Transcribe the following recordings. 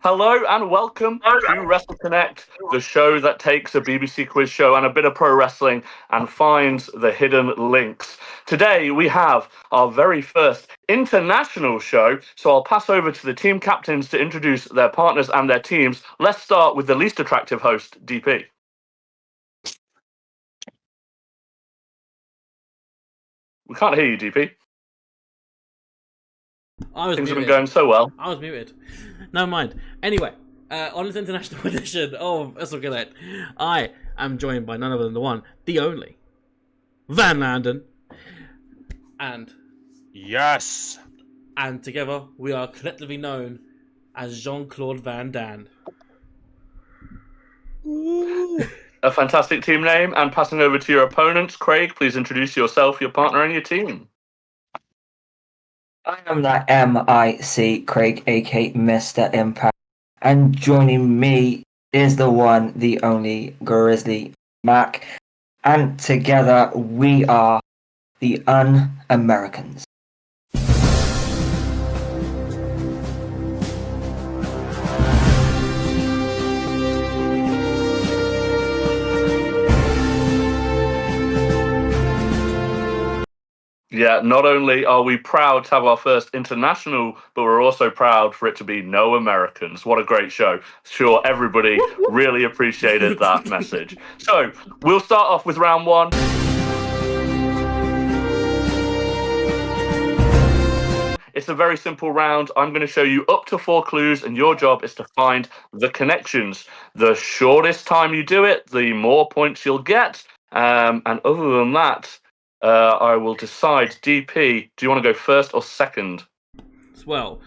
Hello and welcome to WRESTLE CONNECT, the show that takes a BBC quiz show and a bit of pro wrestling and finds the hidden links. Today we have our very first international show, so I'll pass over to the team captains to introduce their partners and their teams. Let's start with the least attractive host, DP. We can't hear you, DP. Things have been going so well. I was muted. Never mind. Anyway, on this international edition of WRESTLE CONNECT, I am joined by none other than the one, the only, Van Landon. And... Yes! And together, we are collectively known as Jean-Claude Van Damme. A fantastic team name, and passing over to your opponents. Craig, please introduce yourself, your partner, and your team. I am the MIC Craig, aka Mr. Impact, and joining me is the one, the only Grizzly Mack, and together we are the Un-Americans. Yeah, not only are we proud to have our first international, but we're also proud for it to be no Americans. What a great show. Sure, everybody really appreciated that message. So, we'll start off with round one. It's a very simple round. I'm going to show you up to 4 clues, and your job is to find the connections. The shortest time you do it, the more points you'll get. And other than that, I will decide. DP, do you want to go first or second? Well,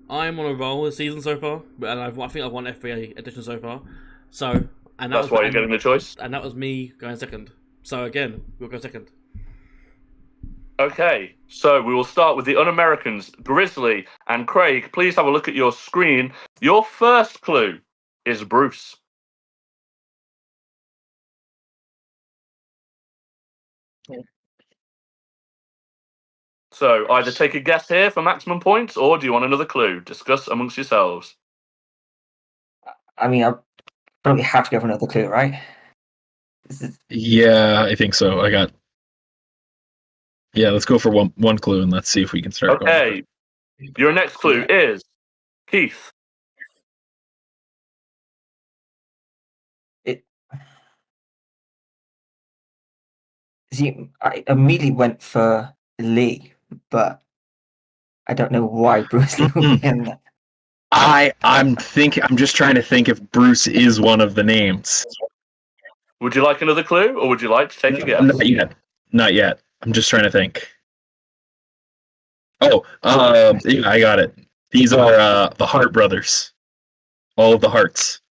I'm on a roll this season so far, and I think I've won FBA edition so far. So, and that's why you're getting the choice. And that was me going second. So again, we'll go second. Okay, so we will start with the Un-Americans, Grizzly and Craig. Please have a look at your screen. Your first clue is Bruce. So either take a guess here for maximum points, or do you want another clue? Discuss amongst yourselves. I mean, I probably have to go for another clue, right? Yeah, I think so. Yeah, let's go for one clue and let's see if we can start. Okay, your next clue is Keith. See, I immediately went for Lee, but I don't know why Bruce Lee would be in that. I'm just trying to think if Bruce is one of the names. Would you like another clue, or would you like to take a guess? Not yet. I'm just trying to think. Oh, yeah, I got it. These are the Hart brothers. All of the Harts.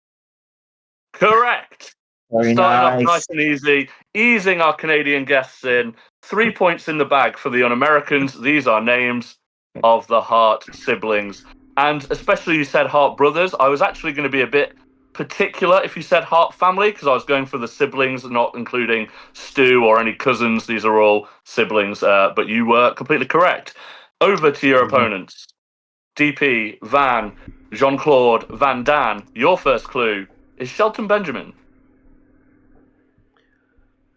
Correct. Very Starting nice. off nice and easy, easing our Canadian guests in. 3 points in the bag for the Un-Americans. These are names of the Hart siblings. And especially you said Hart brothers. I was actually going to be a bit particular if you said Hart family, because I was going for the siblings, not including Stu or any cousins. These are all siblings, but you were completely correct. Over to your opponents. DP, Van, Jean-Claude, Van Damme. Your first clue is Shelton Benjamin.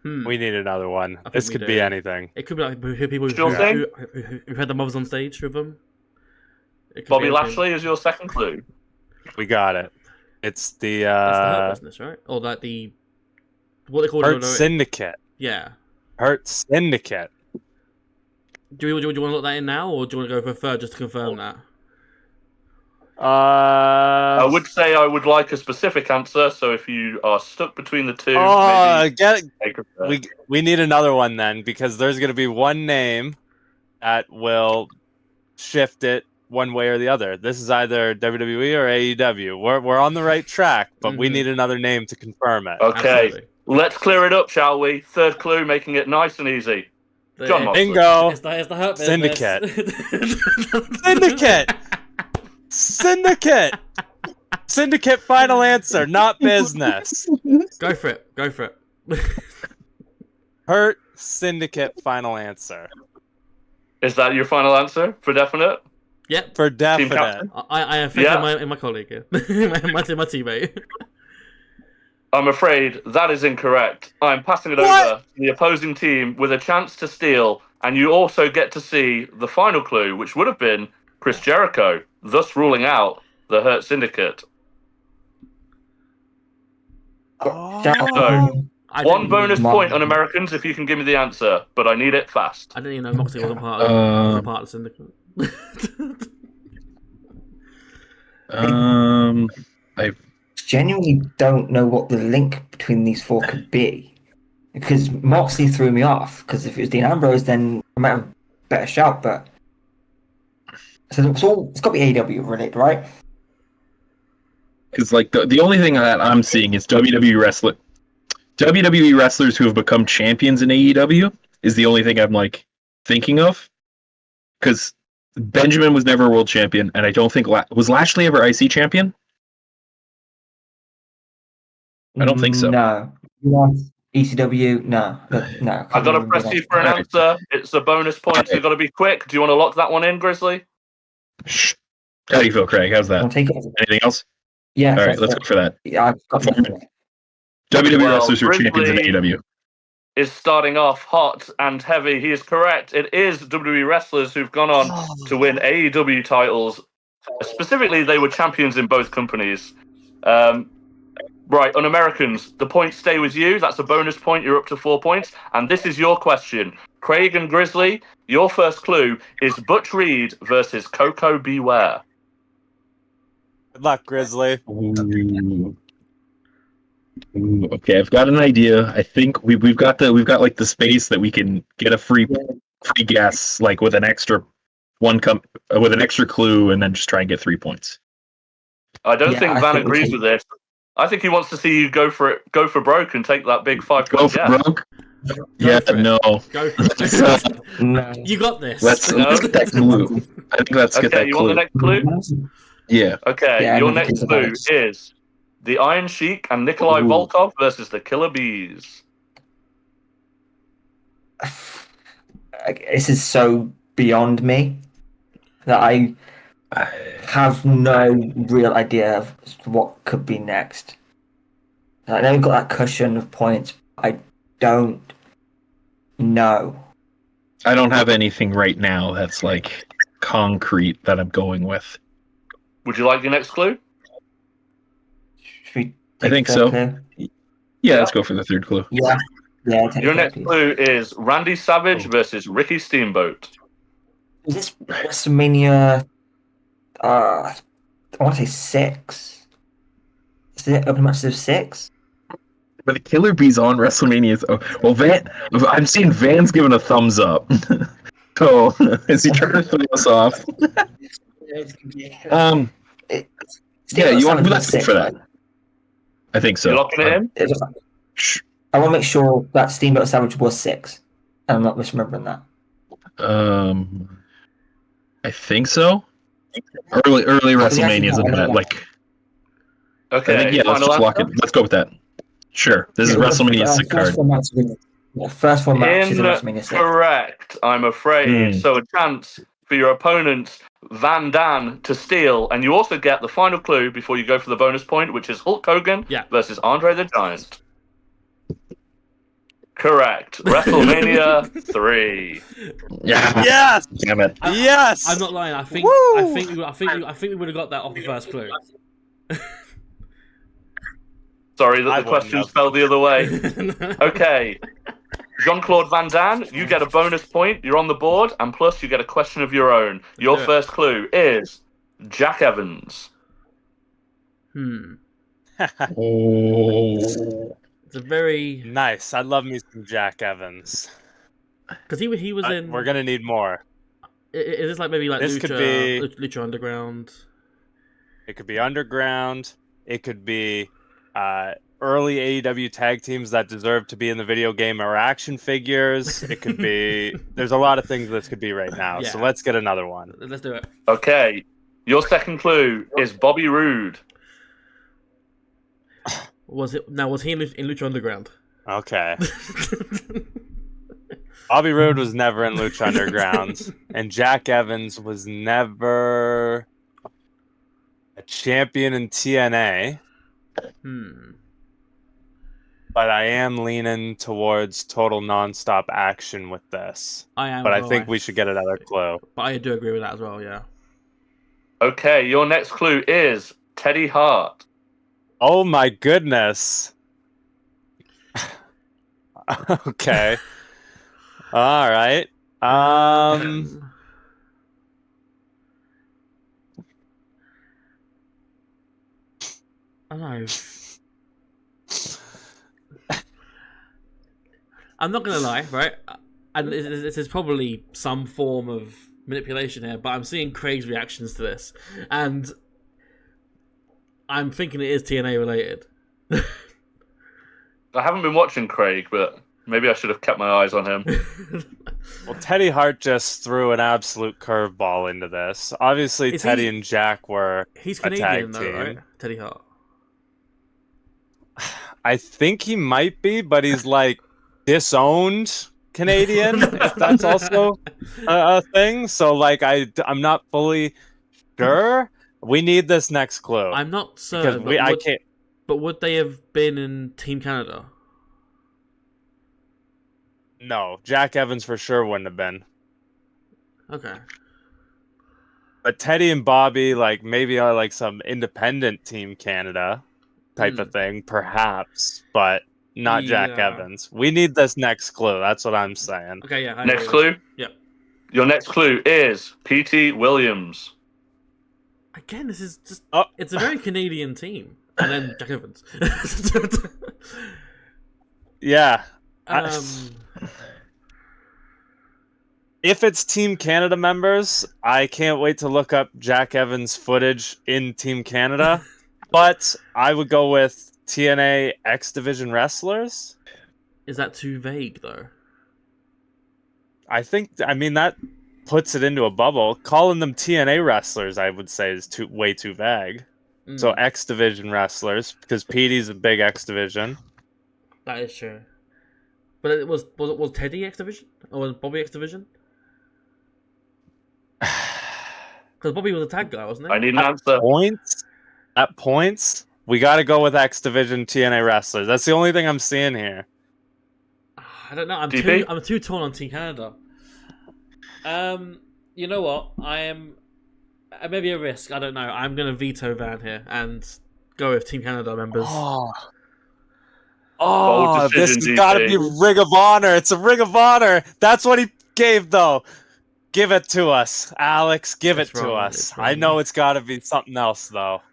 We need another one. This could be anything. It could be like people who had the mothers on stage with them. Bobby Lashley is your second clue. We got it. It's the Hurt Business, right? Or like what they call Hurt Syndicate. Yeah. Hurt Syndicate. Do you want to look that in now, or do you want to go for a third just to confirm that? I would say I would like a specific answer, so if you are stuck between the two, we need another one then, because there's going to be one name that will shift it one way or the other. This is either WWE or AEW. We're on the right track, but we need another name to confirm it. Okay, absolutely. Let's clear it up, shall we? Third clue, making it nice and easy. John Moxley. Bingo. It's the Hurt Syndicate. Syndicate. Syndicate. Syndicate. Final answer, not business. Go for it. Hurt Syndicate. Final answer. Is that your final answer for definite? Yep. For Team definite. captain? I affected my colleague, yeah. my teammate. I'm afraid that is incorrect. I'm passing it What? over to the opposing team with a chance to steal, and you also get to see the final clue, which would have been Chris Jericho, thus ruling out the Hurt Syndicate. Oh. I One didn't bonus even, point on Americans if you can give me the answer, but I need it fast. I didn't even know Moxley wasn't part of the syndicate. I Genuinely don't know what the link between these four could be. Because Moxley threw me off. Because if it was Dean Ambrose, then I might have a better shout. But so it's got to be AEW related, right? because like the only thing that I'm seeing is WWE wrestlers who have become champions in AEW is the only thing I'm like thinking of. Because Benjamin was never a world champion, and I don't think was Lashley ever IC champion. I don't think so. No. ECW? No. No. I've got to press you for an answer. It's a bonus point, so you've got to be quick. Do you want to lock that one in, Grizzly? Shh. How do you feel, Craig? How's that? I'll take it. Anything else? Yeah. All right, let's go for that. Yeah, I've got nothing. WWE Well, wrestlers who are champions in Grizzly AEW. Is starting off hot and heavy. He is correct. It is WWE wrestlers who've gone on to win AEW titles. Specifically, they were champions in both companies. Right, on Americans, the points stay with you. That's a bonus point. You're up to 4 points. And this is your question. Craig and Grizzly, your first clue is Butch Reed versus Coco Beware. Good luck, Grizzly. Ooh, okay, I've got an idea. I think we've got like the space that we can get a free guess, like with an extra with an extra clue, and then just try and get 3 points. I don't Yeah, think I Van think we agrees can- with this. I think he wants to see you go for broke and take that big 5 Go point for guess. broke? Yeah, for it. no. Go for it. No. You got this. Let's get that clue. I think let's get Okay, that you want the clue. next clue? Yeah. Okay, Yeah, your another next clue clue about is the Iron Sheik and Nikolai Ooh. Volkov versus the Killer Bees. This is so beyond me that I have no real idea of what could be next. I know we've got that cushion of points. I don't know. I don't have anything right now that's like concrete that I'm going with. Would you like your next clue? Should we I take think the so. third clue? Yeah, let's go for the third clue. Yeah. Yeah. Take Your the third next clue. clue is Randy Savage Oh. versus Ricky Steamboat. Is this WrestleMania? I want to say 6. Is it open matches of 6? But the Killer Bees on WrestleMania. Well, I'm seeing Van's giving a thumbs up. So is he trying to throw us off? Yeah, let's go for that. I think so. You locking it in? Shh. I want to make sure that Steamboat Savage was 6. And I'm not misremembering that. I think so. Early WrestleMania isn't that like? Okay, I think, yeah, let's final just lock it. answer? Let's go with that. Sure. This is WrestleMania 6 card. First 4 matches of WrestleMania 6. Incorrect, I'm afraid. So a chance for your opponent, Van Dam, to steal. And you also get the final clue before you go for the bonus point, which is Hulk Hogan versus Andre the Giant. Correct. WrestleMania 3. Yeah. Yes. Damn it. Yes. I'm not lying. I think we would have got that off the first clue. Sorry that I the wouldn't questions have. fell the other way. Okay. Jean-Claude Van Damme, you get a bonus point. You're on the board, and plus you get a question of your own. Your do it. first clue is Jack Evans. Oh. It's a very Nice. I love me some Jack Evans. because he was in. We're gonna need more. Is this like maybe like This Lucha, could be- Lucha Underground? It could be underground. It could be early AEW tag teams that deserve to be in the video game or action figures. It could be. There's a lot of things this could be right now. So Yeah. let's get another one. Let's do it. Okay. Your second clue is Bobby Roode. Was he in Lucha Underground? Okay. Bobby Roode was never in Lucha Underground, and Jack Evans was never a champion in TNA. But I am leaning towards total nonstop action with this. I am. But I well, think we should get another clue. But I do agree with that as well. Yeah. Okay, your next clue is Teddy Hart. Oh my goodness. Okay. All right. I don't know. I'm not gonna lie, right? And this is probably some form of manipulation here, but I'm seeing Craig's reactions to this, and I'm thinking it is TNA related. I haven't been watching Craig, but maybe I should have kept my eyes on him. Well, Teddy Hart just threw an absolute curveball into this. Obviously, Teddy and Jack were He's a Canadian, tag though, team. right? Teddy Hart. I think he might be, but he's like disowned Canadian, if that's also a thing. So, like, I'm not fully sure. We need this next clue. I'm not certain. Because I can't. But would they have been in Team Canada? No, Jack Evans for sure wouldn't have been. Okay. But Teddy and Bobby, like, maybe are like some independent Team Canada type of thing, perhaps, but not Jack Evans. We need this next clue. That's what I'm saying. Okay, yeah. Next clue? Yep. Your next clue is P.T. Williams. Again, this is just... Oh. It's a very Canadian team. And then Jack Evans. Yeah. If it's Team Canada members, I can't wait to look up Jack Evans footage in Team Canada. But I would go with TNA X Division wrestlers. Is that too vague, though? I mean, that puts it into a bubble. Calling them TNA wrestlers, I would say, is way too vague. So X Division wrestlers, because Petey's a big X Division. That is true. But it was Teddy X Division? Or was Bobby X Division? Because Bobby was a tag guy, wasn't he? I need an answer. At points, we got to go with X Division TNA wrestlers. That's the only thing I'm seeing here. I don't know. I'm too torn on Team Canada. You know what? I am maybe a risk. I don't know. I'm gonna veto Van here and go with Team Canada members. Oh, this has DP. got to be Ring of Honor. It's a Ring of Honor. That's what he gave, though. Give it to us, Alex. Give it to us. I know it's got to be something else, though.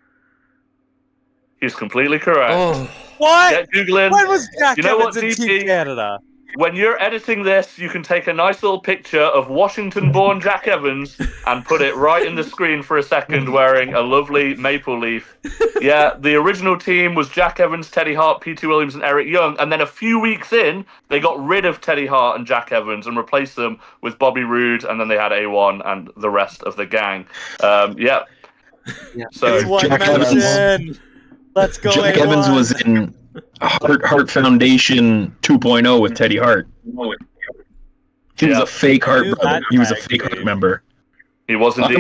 He's completely correct. Oh. What? Get Googling. When was Jack You know Evans what, in DP? Team Canada? When you're editing this, you can take a nice little picture of Washington-born Jack Evans and put it right in the screen for a second wearing a lovely maple leaf. Yeah, the original team was Jack Evans, Teddy Hart, P.T. Williams, and Eric Young. And then a few weeks in, they got rid of Teddy Hart and Jack Evans and replaced them with Bobby Roode, and then they had A1 and the rest of the gang. Yeah. So Jack Evans. Let's go. Jack A1. Evans was in Heart Foundation 2.0 with Teddy Hart. He was a fake Hart brother. He was a fake Hart member. he was indeed.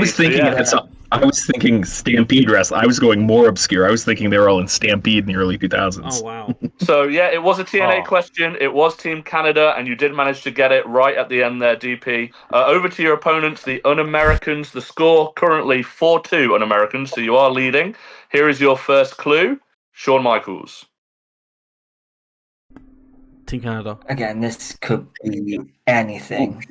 I was thinking Stampede wrestling. I was going more obscure. I was thinking they were all in Stampede in the early 2000s. Oh wow. So yeah, it was a TNA question. It was Team Canada, and you did manage to get it right at the end there, DP. Over to your opponents, the Un-Americans. The score currently 4-2 Un-Americans, so you are leading. Here is your first clue. Shawn Michaels. Team Canada. Again, this could be anything.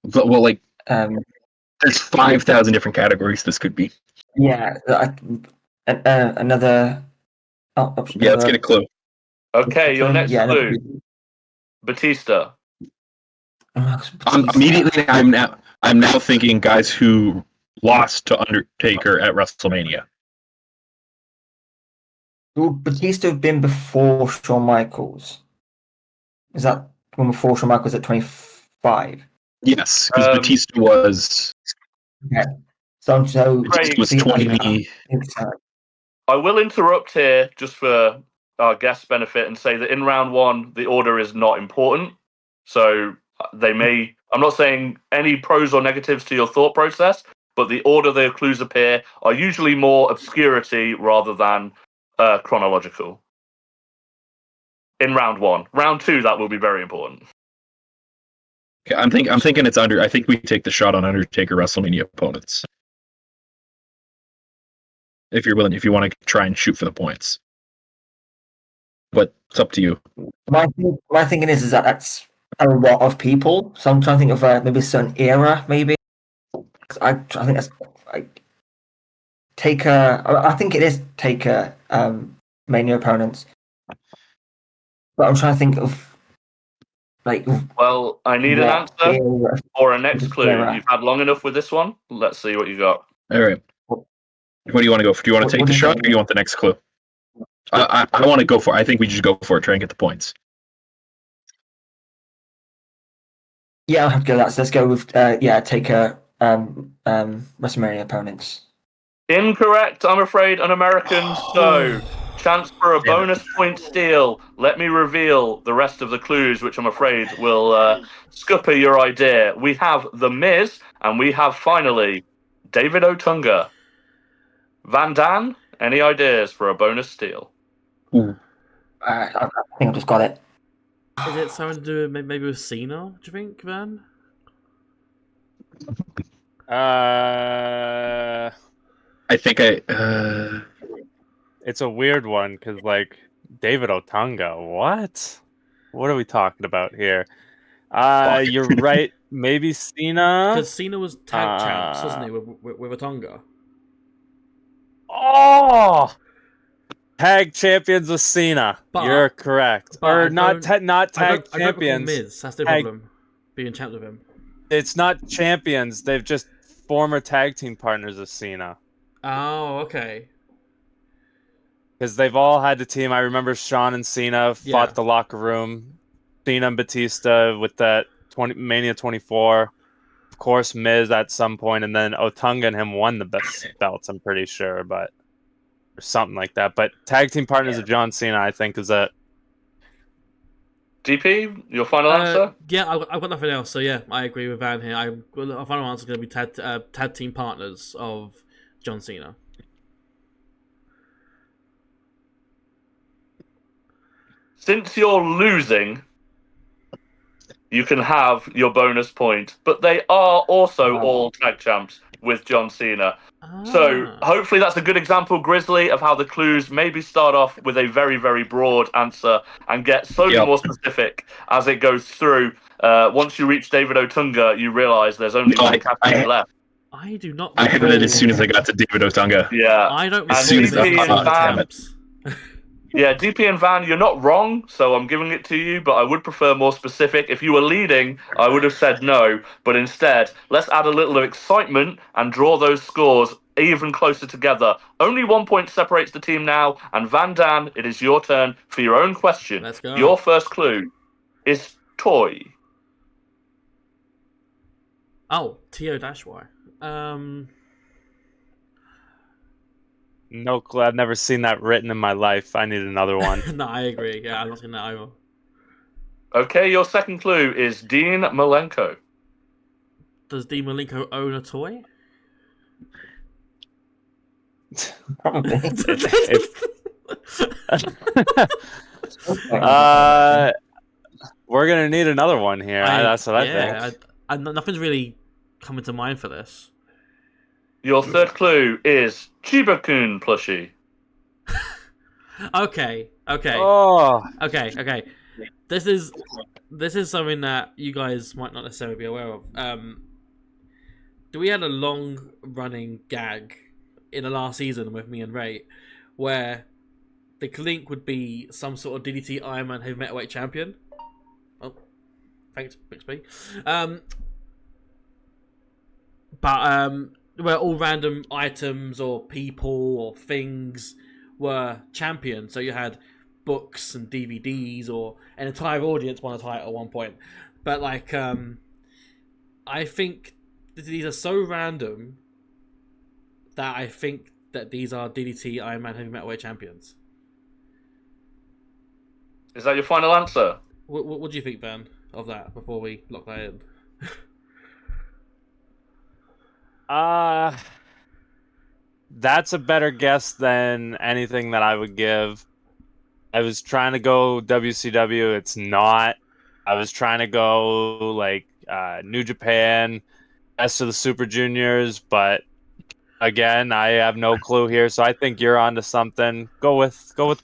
But, well, like, there's 5,000 different categories this could be. Yeah, another option. Yeah, let's get a clue. Okay, your next Yeah, clue. Batista. Immediately, I'm now thinking guys who lost to Undertaker at WrestleMania. Would Batista have been before Shawn Michaels? Is that when before Shawn Michaels at 25? Yes, because Batista was. Okay. So Batista was 20. I will interrupt here just for our guest's benefit and say that in round one, the order is not important. So I'm not saying any pros or negatives to your thought process, but the order the clues appear are usually more obscurity rather than chronological. In round 1. Round 2, that will be very important. Okay, I'm thinking it's under. I think we take the shot on Undertaker WrestleMania opponents. If you're willing, if you want to try and shoot for the points, but it's up to you. My thinking is that that's a lot of people. So I'm trying to think of maybe a certain era, maybe. 'Cause I think that's like Taker. I think it is Taker Mania opponents. But I'm trying to think of like Well, I need an what answer era. or a next clue. Era. You've had long enough with this one. Let's see what you got. All right. What do you want to go for? Do you want to take What the do you shot, think? or do you want the next clue? I want to go for it. I think we just go for it. Try and get the points. Yeah, I'll have to go. Let's go with Taker WrestleMania opponents. Incorrect, I'm afraid, un-American. So, chance for a Damn it. bonus point steal. Let me reveal the rest of the clues, which I'm afraid will scupper your idea. We have The Miz, and we have, finally, David Otunga. Van Dan, any ideas for a bonus steal? Ooh. I think I just got it. Is it something to do maybe with Cena? Do you think, Van? I think It's a weird one because, like, David Otunga. What are we talking about here? Fuck. You're right. Maybe Cena. Because Cena was tag champs, wasn't he, with Otunga? Oh, tag champions with Cena. But- You're correct. but I Or not don't- not I tag don't recall champions. Miz. That's the Tag- problem. Being champs with him. It's not champions. They've just former tag team partners of Cena. Oh, okay. Because they've all had the team. I remember Shawn and Cena fought Yeah. the locker room. Cena and Batista with that Mania 24. Of course, Miz at some point, and then Otunga and him won the best belts, I'm pretty sure, or something like that. But tag team partners of John Cena, I think, is it. DP, your final answer? Yeah, I've got nothing else. So yeah, I agree with Van here. Our final answer is going to be tag team partners of John Cena. Since you're losing, you can have your bonus point, but they are also all tag champs with John Cena. So hopefully that's a good example, Grizzly, of how the clues maybe start off with a very, very broad answer and get slowly more specific as it goes through. Once you reach David Otunga, you realise there's only one category left. I do not. I had it as soon as I got to David Otunga. Yeah. I don't. As recall soon this as I being thought, damn it. champs. Yeah, DP and Van, you're not wrong, so I'm giving it to you, but I would prefer more specific. If you were leading, I would have said no, but instead, let's add a little of excitement and draw those scores even closer together. Only 1 point separates the team now, and Van Dan, it is your turn for your own question. Let's go. Your first clue is toy. Oh, TO-Y. No clue. I've never seen that written in my life. I need another one. No, I agree. Yeah, I'm not seen that either. Okay, your second clue is Dean Malenko. Does Dean Malenko own a toy? Probably. We're gonna need another one here. That's what I think. Nothing's really coming to mind for this. Your third clue is Chiba-kun plushie. Okay. Oh, Okay. This is something that you guys might not necessarily be aware of. We had a long running gag in the last season with me and Ray, where the link would be some sort of DDT Iron Man heavy metalweight champion. Oh, thanks, Bixby. Where all random items or people or things were champions. So you had books and DVDs, or an entire audience won a title at one point. But like, I think these are so random that I think that these are DDT Iron Man heavy metalweight champions. Is that your final answer? What do you think, Van? of that before we lock that in? That's a better guess than anything that I would give. I was trying to go WCW. It's not. I was trying to go like New Japan, Best of the Super Juniors, but again, I have no clue here. So I think you're onto something. Go with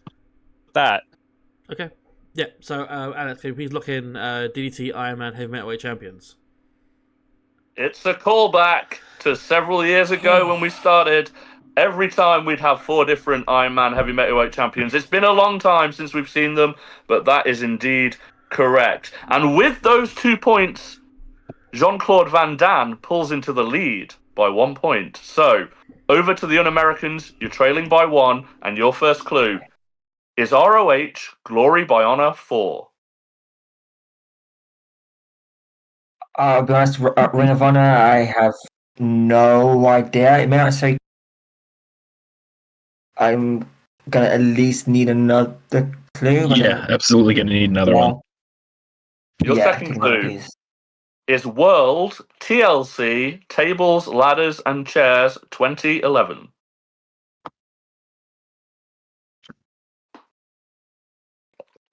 that. Okay. Yeah. So Alex, can you please look in DDT Iron Man Heavy Metalweight Champions? It's a callback to several years ago when we started. Every time we'd have 4 different Iron Man Heavy Metalweight champions. It's been a long time since we've seen them, but that is indeed correct. And with those 2 points, Jean-Claude Van Damme pulls into the lead by 1 point. So, over to the Un-Americans, you're trailing by 1, and your first clue is ROH Glory by Honor 4. I'll be honest, Ring of Honor, I have no idea. It may not say. I'm gonna at least need another clue. Yeah, absolutely gonna need another one. Your second give me clue please. is World TLC Tables, Ladders, and Chairs 2011.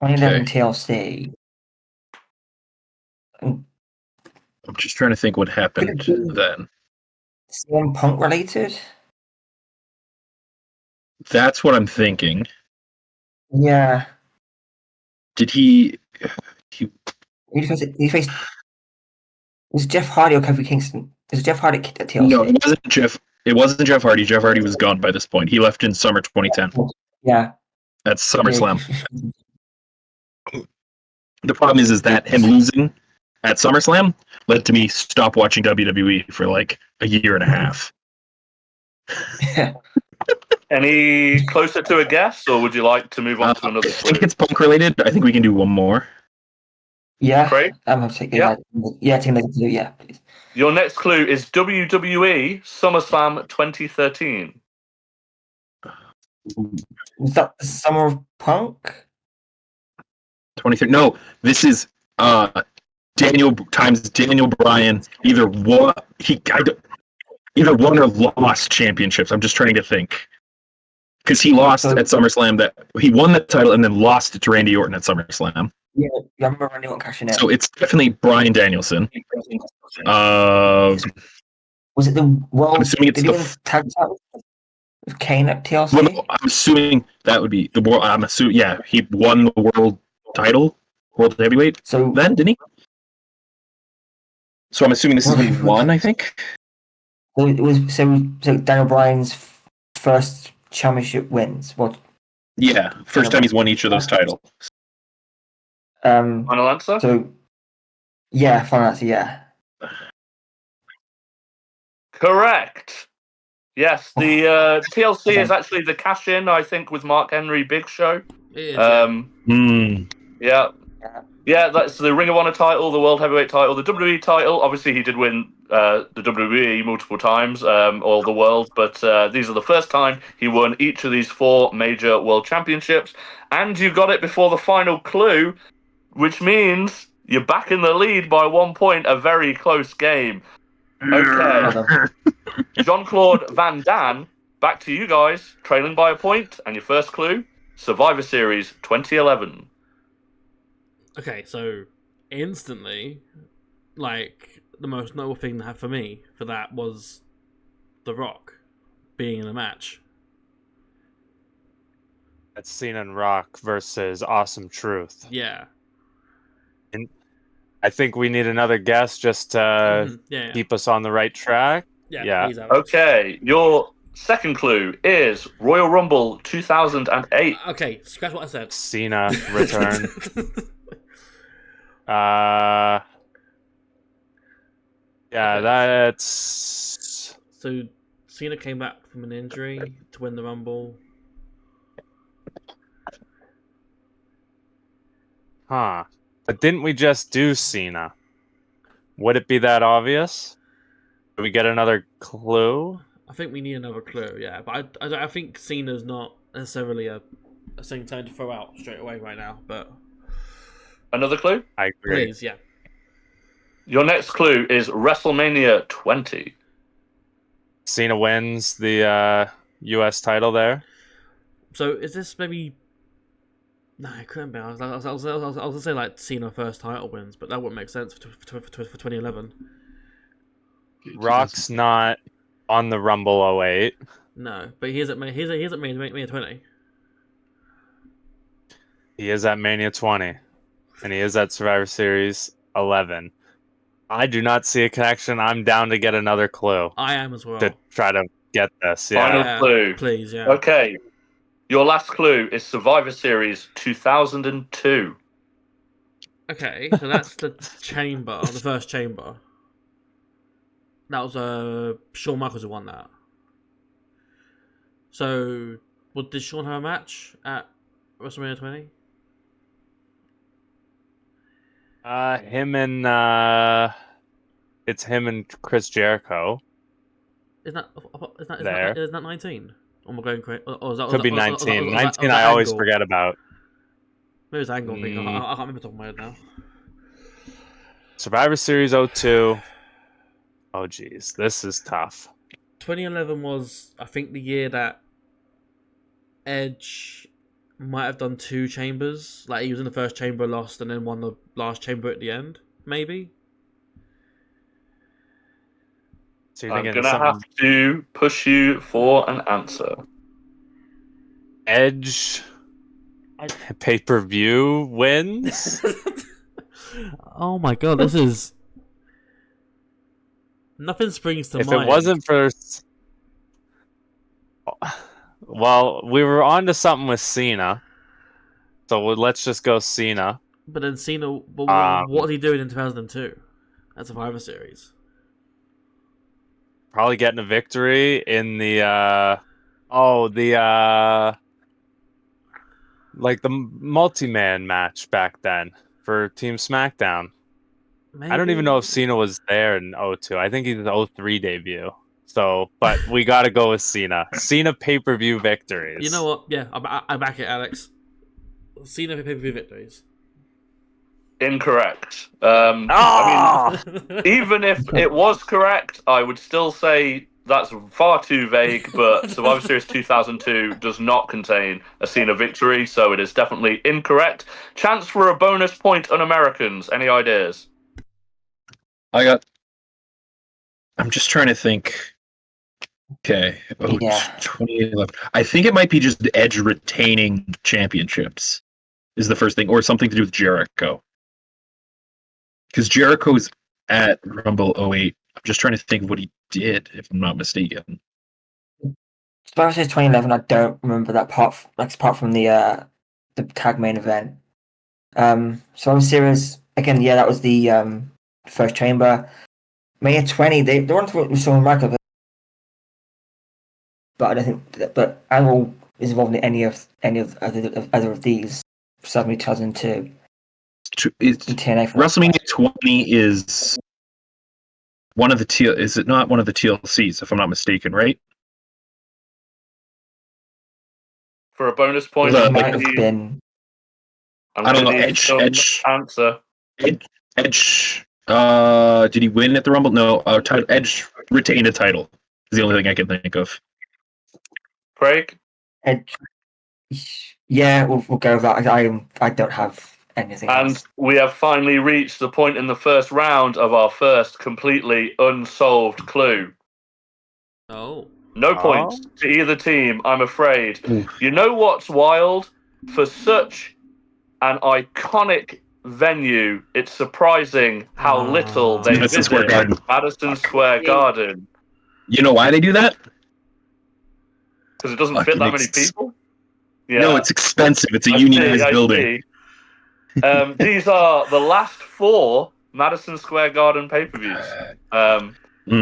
$2011 Okay. TLC. I'm just trying to think what happened Could it be- then. CM Punk related? That's what I'm thinking. Yeah. Did he He faced. Was it Jeff Hardy or Kofi Kingston? Was it Jeff Hardy at TLC? No, it wasn't Jeff. It wasn't Jeff Hardy. Jeff Hardy was gone by this point. He left in summer 2010. Yeah. That's SummerSlam. The problem is that him losing at SummerSlam led to me stop watching WWE for like a year and a half. Any closer to a guess, or would you like to move on to another I think clue? it's Punk related. I think we can do one more. Yeah. Craig? I'm gonna take Yeah. take another clue. Yeah, please. Your next clue is WWE SummerSlam 2013. Was that the Summer of Punk? 23. No, this is Daniel Bryan. Either won or lost championships. I'm just trying to think. Because he lost at SummerSlam, that he won the title and then lost it to Randy Orton at SummerSlam. Yeah, I remember Randy Orton cashing in. So it's definitely Bryan Danielson. Was it the World? I'm assuming it's did he win tag title with Kane at TLC? Well, no, I'm assuming that would be the world. I'm assuming, yeah, he won the world title, world heavyweight. So then didn't he? So I'm assuming this is when he won. I think. it was so Daniel Bryan's first championship wins. What? Yeah, first time he's won each of those titles. Final answer? So, yeah, final answer. Yeah. Correct. Yes, the TLC is actually the cash-in, I think, with Mark Henry Big Show. It is, Yeah. Yeah, that's the Ring of Honor title, the World Heavyweight title, the WWE title. Obviously, he did win the WWE multiple times, or the world, but these are the first time he won each of these 4 major world championships. And you got it before the final clue, which means you're back in the lead by 1 point, a very close game. Okay. Jean-Claude Van Damme, back to you guys, trailing by a point, and your first clue, Survivor Series 2011. Okay, so instantly, like, the most notable thing for me for that was The Rock being in the match. That's Cena and Rock versus Awesome Truth. Yeah. And I think we need another guess just to Yeah. keep us on the right track. Yeah. Please, Alex. Okay, your second clue is Royal Rumble 2008. Okay, scratch what I said. Cena return. Yeah, that's So Cena came back from an injury to win the Rumble. Huh. But didn't we just do Cena? Would it be that obvious? Do we get another clue? I think we need another clue, yeah. But I think Cena's not necessarily a thing to throw out straight away right now, but... Another clue? I agree. Please, yeah. Your next clue is WrestleMania 20. Cena wins the U.S. title there. So is this maybe? No, it couldn't be. I was gonna say like Cena first title wins, but that wouldn't make sense for 2011. Rock's not on the Rumble 08. No, but he's at Mania 20. He is at Mania 20, and he is at Survivor Series 11. I do not see a connection. I'm down to get another clue I am as well. to try to get this. Final Yeah. clue. Please, yeah. Okay. Your last clue is Survivor Series 2002. Okay, so that's the chamber, the first chamber. That was Shawn Michaels who won that. So, did Shawn have a match at WrestleMania 20? It's him and Chris Jericho. Isn't There. that 19? Or am I going crazy? Or is that, Could be or- 19. or- 19 or I always Angle? forget about. Maybe it's Angle. I Mm. can't remember top of my head now. Survivor Series 02. Oh, geez. This is tough. 2011 was, I think, the year that Edge might have done 2 chambers. Like, he was in the first chamber, lost, and then won the last chamber at the end. Maybe? So you're I'm thinking going to have to push you for an answer. Edge pay-per-view wins? Oh my god, this is... Nothing springs to If mind. it wasn't for... Well, we were on to something with Cena. So let's just go Cena. But then Cena... But Um, what was he doing in 2002? At Survivor Series? Probably getting a victory in the... like the multi-man match back then for Team SmackDown. Maybe? I don't even know if Cena was there in 02. I think he's the 03 debut. So, but we got to go with Cena. Cena pay-per-view victories. You know what? Yeah, I back it, Alex. Cena pay-per-view victories. Incorrect. Ah! I mean, even if it was correct, I would still say that's far too vague, but Survivor Series 2002 does not contain a Cena victory, so it is definitely incorrect. Chance for a bonus point on Americans. Any ideas? I'm just trying to think. Okay. Yeah. 2011. I think it might be just Edge retaining championships is the first thing, or something to do with Jericho. Because Jericho's at Rumble 08. I'm just trying to think of what he did, if I'm not mistaken. Survivor Series 2011, I don't remember that part, apart from the tag main event. Survivor Series, again, yeah, that was the first chamber. Mania 20, they wanted to work with Shawn Michaels, but I don't think but Angle is involved in any of either of these. Certainly 2002. TNA. WrestleMania 20 is one of the is it not one of the TLCs, if I'm not mistaken, right? For a bonus point, Well, It I'm might gonna have need- been. I'm I don't gonna know, need some answer. Edge. Did he win at the Rumble? No. Edge retained a title. Is the only thing I can think of. Craig? Edge. Yeah, we'll go with that. I don't have anything And else. we have finally reached the point in the first round of our first completely unsolved clue. Oh. No points to either team, I'm afraid. Oof. You know what's wild? For such an iconic venue, it's surprising how little they Madison Square visit Garden. Madison Square Garden. You know why they do that? Because it doesn't fit Fucking that many people? Yeah. No, it's expensive. It's a I unionized see. building. These are the last 4 Madison Square Garden pay-per-views.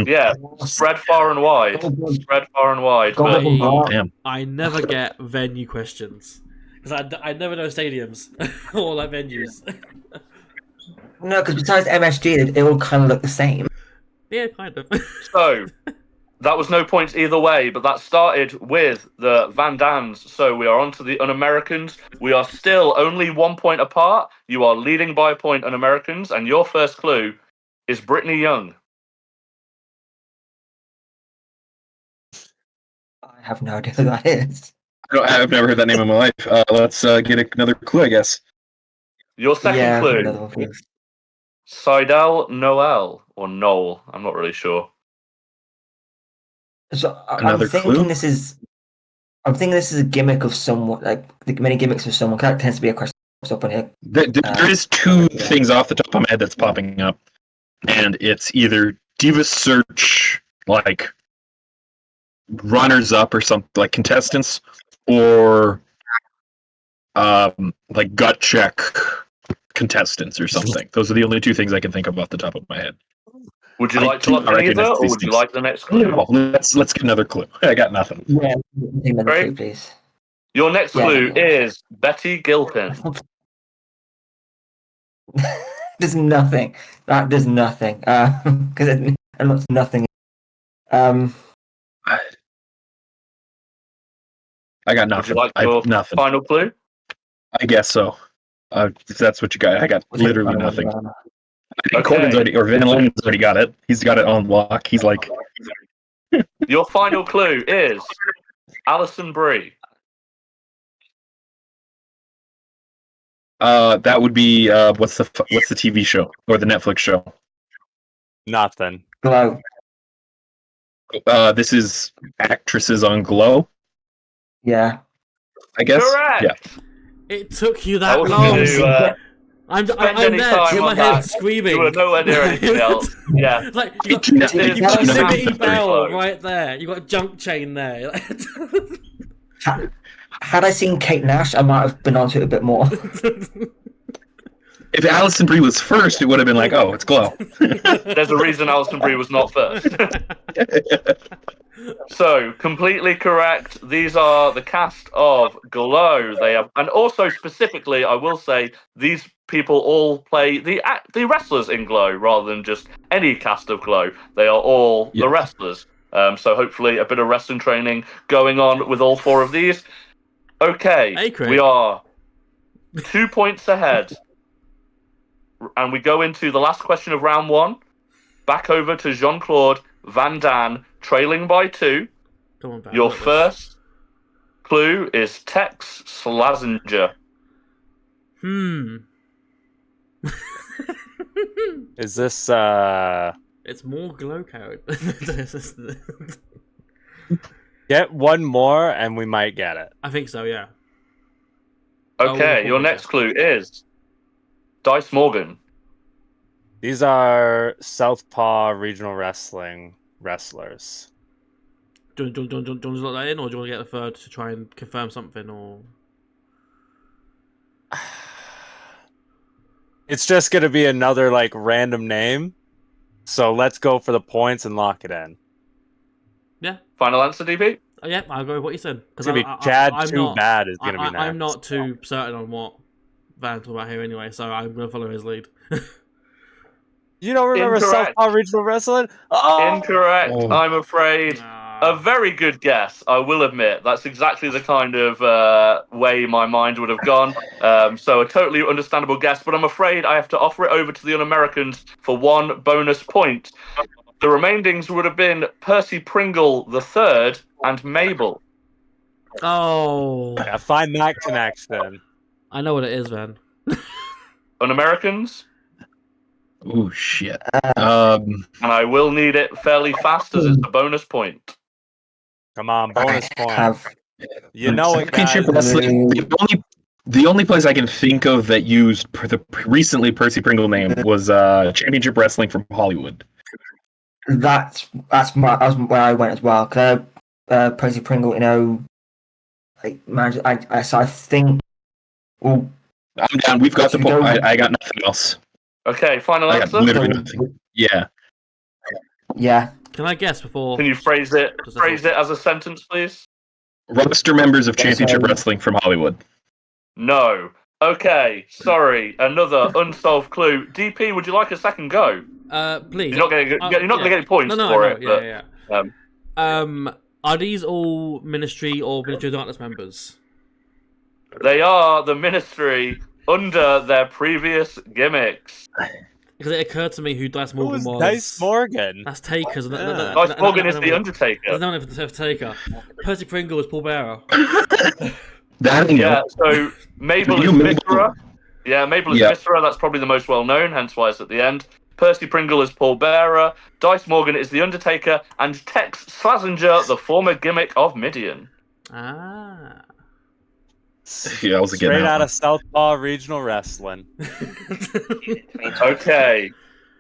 Yeah, spread far and wide. Spread far and wide. But Damn. I never get venue questions. Because I never know stadiums or like venues. No, because besides MSG, they all kind of look the same. Yeah, kind of. so, that was no points either way, but that started with the Van Dams. So we are on to the Un-Americans. We are still only 1 point apart. You are leading by a point, Un-Americans, and your first clue is Brittany Young. I have no idea who that is. I've never heard that name in my life. Let's get another clue, I guess. Your second Yeah, clue, another one, please. Seidel Noel or Noel. I'm not really sure. So Another I'm thinking clue? this is. I'm thinking this is a gimmick of someone, like the many gimmicks of someone. That tends to be a question up on here. There is two things off the top of my head that's popping up, and it's either Diva Search, like runners up or something, like contestants, or like gut check contestants or something. Those are the only two things I can think of off the top of my head. Would you I like to do lock not in either, recognize or these would you things. like the next clue? No, let's get another clue. I got nothing. Yeah, another Great. clue, please. Your next Yeah, clue yeah. is Betty Gilpin. There's nothing. There's nothing. Because it looks nothing. I got Would you nothing. like I your have nothing. final clue? I guess so. If that's what you got, I got literally nothing. I think Corbin's already, or Van Landen's already got it. He's got it on lock. He's like, Your final clue is Alison Brie. that would be what's the TV show or the Netflix show? Nothing. Glow. This is actresses on Glow, Yeah. I guess. Correct. Yeah. It took you I that wasn't long. going to I'm spend there any time in my on head that. screaming. You were nowhere near anything else. Yeah. Like you got, It- you it- got it- Liberty it- Bell it- right there. You got Junk Chain there. Had I seen Kate Nash, I might have been onto it a bit more. If Alison Brie was first, it would have been like, oh, it's Glow. There's a reason Alison Brie was not first. So, completely correct. These are the cast of Glow. They have, and also specifically, I will say, these people all play the wrestlers in Glow rather than just any cast of Glow. They are all the Yes. wrestlers. So hopefully, a bit of wrestling training going on with all four of these. Okay, Hey, Craig. we are 2 points ahead, and we go into the last question of round one. Back over to Jean-Claude Van Damme, trailing by 2. Come on, Van, Your look at this. first clue is Tex Slazenger. Is this It's more Glow character. get one more and we might get it. I think so, yeah. Okay, Oh, your next clue is Dice Morgan. These are Southpaw regional wrestling wrestlers. Do you want to lock that in, or do you want to get the third to try and confirm something, or... It's just gonna be another like random name. So let's go for the points and lock it in. Yeah. Final answer, DP? Oh, yeah, I'll go with what you said. It's gonna be Chad I'm Too not, Bad is gonna be next. I'm not too certain on what Van's talking about here anyway, so I'm going to follow his lead. You don't remember Incorrect. Southpaw regional wrestling? Oh, Incorrect, Oh. I'm afraid. A very good guess, I will admit. That's exactly the kind of way my mind would have gone. So a totally understandable guess, but I'm afraid I have to offer it over to the Un-Americans for 1 bonus point. The remaindings would have been Percy Pringle III and Mabel. Oh, yeah, find that connection. I know what it is, Van. Un-Americans, Oh shit. and I will need it fairly fast as it's a bonus point. Come on, bonus I point. have You know it, guys. Championship wrestling. The only place I can think of that used the recently Percy Pringle name was Championship Wrestling from Hollywood. that's where I went as well. Cause Percy Pringle, so I think. Well, I'm down. We've got the Should we point. go- I got nothing else. Okay, final I got answer? literally nothing. Yeah. yeah. Can I guess before? Can you phrase it as a sentence, please? Roster members of Yeah, Championship sorry. Wrestling from Hollywood. No. Okay, sorry. Another unsolved clue. DP, would you like a second go? Please. You're not going to get any points No, for I know. it. Yeah, but, yeah. Are these all Ministry or Ministry of Darkness members? They are the Ministry under their previous gimmicks. Because it occurred to me who Dice Who Morgan was was. Dice Morgan? That's Taker's. Yeah. Dice Morgan is the Undertaker. There's no one for Taker. Percy Pringle is Paul Bearer. That you know. Yeah, so Mabel You is Mabel. Viscera. Yeah, Mabel is Yeah. Viscera. That's probably the most well known, hence why it's at the end. Percy Pringle is Paul Bearer. Dice Morgan is the Undertaker, and Tex Slazenger, the former gimmick of Midian. Ah. Yeah, I was Straight out of Southpaw Regional Wrestling. Okay,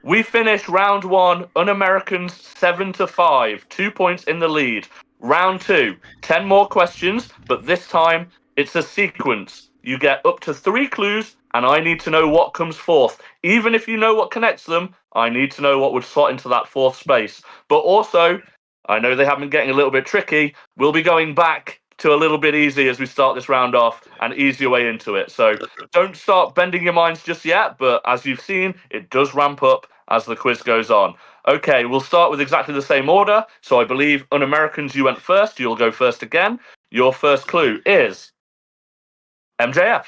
we finished round 1. Un-Americans 7-5, 2 points in the lead. Round 2, 10 more questions, but this time it's a sequence. You get up to 3 clues, and I need to know what comes fourth. Even if you know what connects them, I need to know what would slot into that fourth space. But also, I know they have been getting a little bit tricky. We'll be going back to a little bit easy as we start this round off and ease your way into it. So don't start bending your minds just yet, but as you've seen, it does ramp up as the quiz goes on. Okay, we'll start with exactly the same order. So I believe Un-Americans, you went first. You'll go first again. Your first clue is MJF.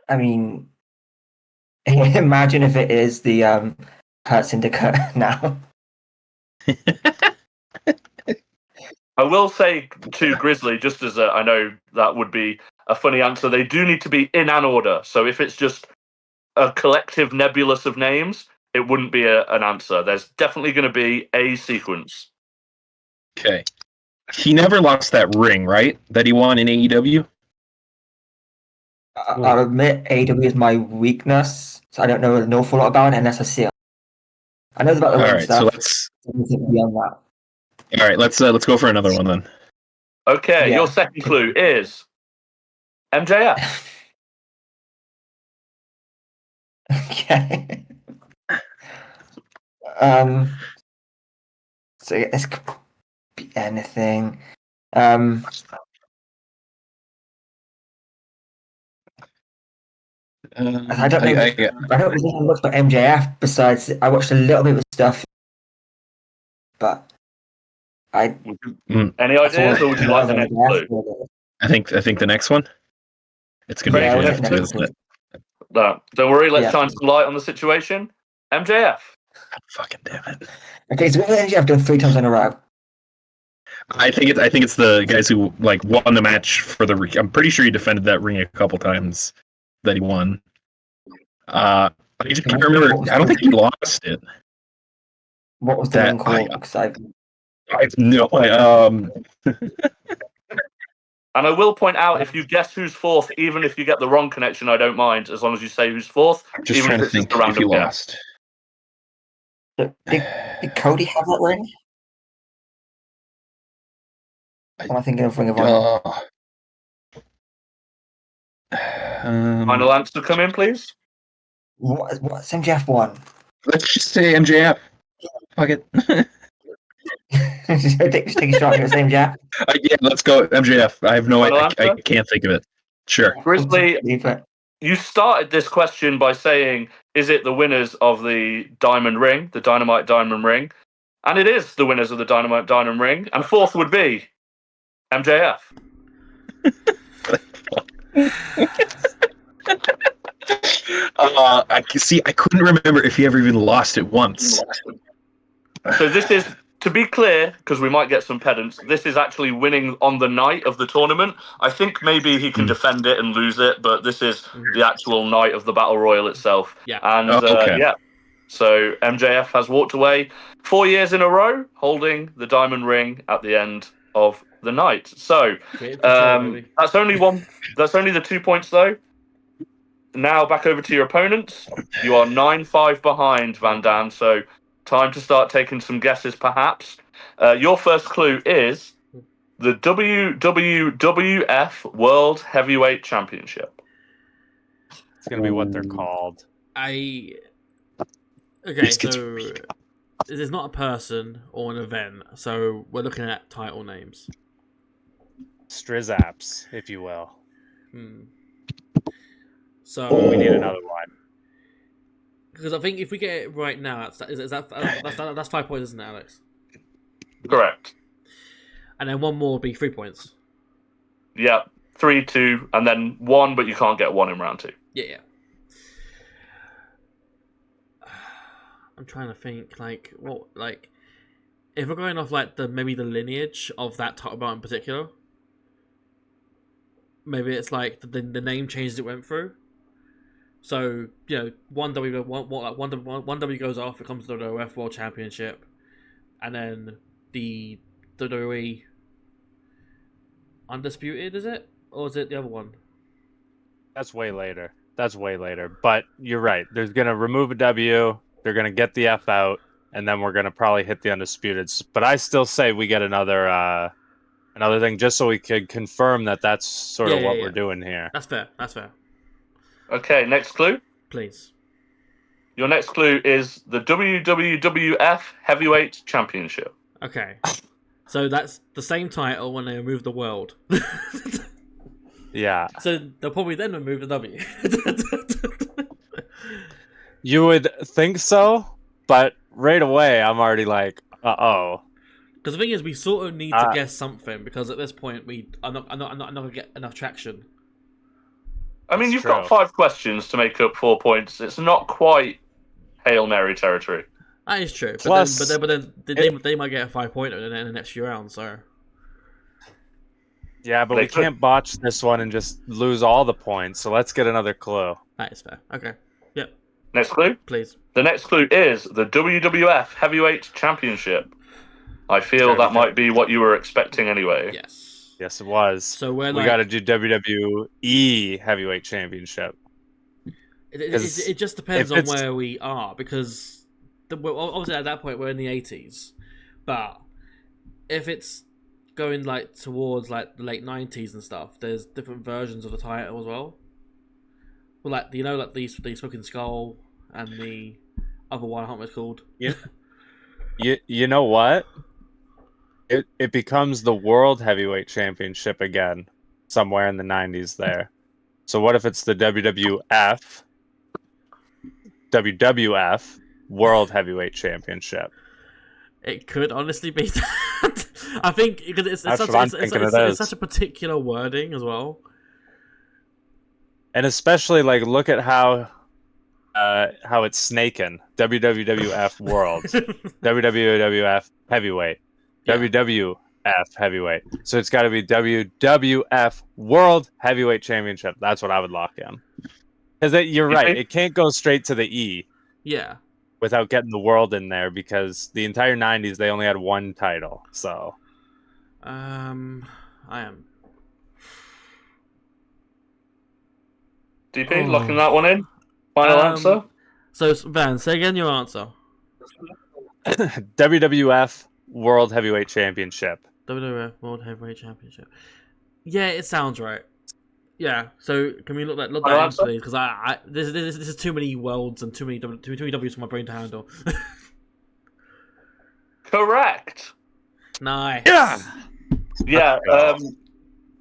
I mean, imagine if it is the Hurt Syndicate now. I will say to Grizzly, just as I know that would be a funny answer, they do need to be in an order. So if it's just a collective nebulous of names, it wouldn't be an answer. There's definitely going to be a sequence. Okay. He never lost that ring, right? That he won in AEW? I'll admit AEW is my weakness, so I don't know an awful lot about it unless I see it. I know about the ring Alright, so stuff. let's Anything beyond that. Alright, let's go for another one then. Okay, Yeah. your second clue is MJF. Okay. So this could be anything. I don't know. I don't really know much about MJF besides I watched a little bit of stuff, but I. Any ideas, or would you like the next clue? I think the next one. It's gonna be Yeah, MJF too, isn't it? No, don't worry. Let's Yeah. shine some light on the situation. MJF. Fucking damn it. Okay, so what did MJF done 3 times in a row? I think it's the guys who like won the match for the. I'm pretty sure he defended that ring a couple times that he won. I just can't remember. I don't think he lost it. What was the That- ring called? Because I no. And I will point out, if you guess who's fourth, even if you get the wrong connection, I don't mind, as long as you say who's fourth. I'm just even trying to if it's think just a if he random guess. lost. did Cody have that ring? Am I thinking of Ring of Honor? Final answer come in, please. What's MJF won? Let's just say MJF. Fuck it. Just take a shot at MJF. Yeah, let's go MJF. I have no Final idea. I answer? can't think of it. Sure. Grizzly, you started this question by saying, is it the winners of the Diamond Ring, the Dynamite Diamond Ring? And it is the winners of the Dynamite Diamond Ring. And fourth would be MJF. I see. I couldn't remember if he ever even lost it once. So this is, to be clear, because we might get some pedants, this is actually winning on the night of the tournament. I think maybe he can defend it and lose it, but this is the actual night of the Battle Royal itself. Yeah. And okay. yeah, so MJF has walked away 4 years in a row, holding the diamond ring at the end of the night. So that's only one. That's only the 2 points, though. Now back over to your opponents. You are 9-5 behind, Van Dam. So time to start taking some guesses, perhaps. Your first clue is the WWF World Heavyweight Championship. It's gonna be what they're called. Okay, This gets so this is not a person or an event, so we're looking at title names. Strizzaps, if you will. So We need another one. because I think if we get it right now, that's 5 points, isn't it, Alex? Correct. And then one more would be 3 points. Yeah. 3-2, and then 1, but you can't get 1 in round 2. Yeah. I'm trying to think, like, what, like, if we're going off, like, maybe the lineage of that title belt in particular, maybe it's like the name changes it went through. So, you know, one W goes off, it comes to the WWF World Championship, and then the WWE Undisputed, is it? Or is it the other one? That's way later. But you're right. There's going to remove a W. They're going to get the F out. And then we're going to probably hit the Undisputed. But I still say we get another thing just so we could confirm that that's sort of what we're doing here. That's fair. Okay, next clue. Please. Your next clue is the WWF Heavyweight Championship. Okay. So that's the same title when they remove the world. Yeah. So they'll probably then remove the W. You would think so, but right away I'm already like, uh-oh. Because the thing is, we sort of need to guess something, because at this point I'm not gonna get enough traction. I mean, That's you've true. got 5 questions to make up 4 points. It's not quite Hail Mary territory. That is true. Plus, but then they might get a 5-pointer in the next few rounds. So yeah, but we can't botch this one and just lose all the points. So let's get another clue. that is fair. Okay. Yep. Next clue? Please. The next clue is the WWF Heavyweight Championship. I feel that might be what you were expecting anyway. Yes. Yes, it was. So we got to do WWE Heavyweight Championship. It just depends on where we are, because obviously at that point we're in the 80s, but if it's going like towards like the late 90s and stuff, there's different versions of the title as well. Well, like, you know, like the Smoking Skull and the other one, I don't know what it's called. You know what? It becomes the World Heavyweight Championship again, somewhere in the 90s there. So what if it's the WWF World Heavyweight Championship? It could honestly be that. I think because it's such a particular wording as well. And especially, like, look at how it's snaking. WWF World, WWF Heavyweight, WWF Heavyweight. So it's got to be WWF World Heavyweight Championship. That's what I would lock in. Because you're right, it can't go straight to the E. Yeah. Without getting the world in there, because the entire 90s they only had one title. So, I am. DP, locking that one in. Final answer. So Van, say again your answer. WWF World Heavyweight Championship. WWF World Heavyweight Championship. Yeah, it sounds right. Yeah. So can we look that into, please? Because this is too many worlds and too many W's for my brain to handle. Correct. Nice. Yeah.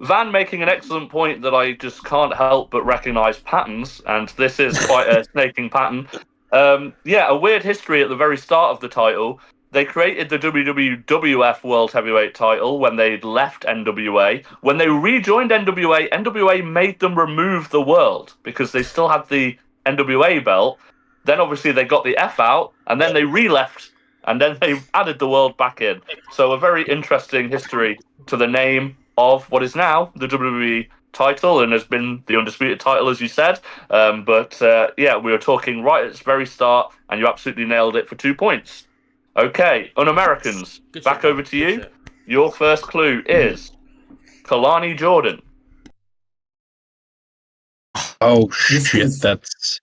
Van making an excellent point that I just can't help but recognise patterns, and this is quite a snaking pattern. A weird history at the very start of the title. They created the WWF World Heavyweight title when they'd left NWA. When they rejoined NWA, NWA made them remove the world because they still had the NWA belt. Then obviously they got the F out, and then they re-left, and then they added the world back in. So a very interesting history to the name of what is now the WWE title and has been the undisputed title, as you said. We were talking right at its very start, and you absolutely nailed it for 2 points. Okay, Un-Americans, back over to you. Your first clue is Kalani Jordan. Oh, shit, that's...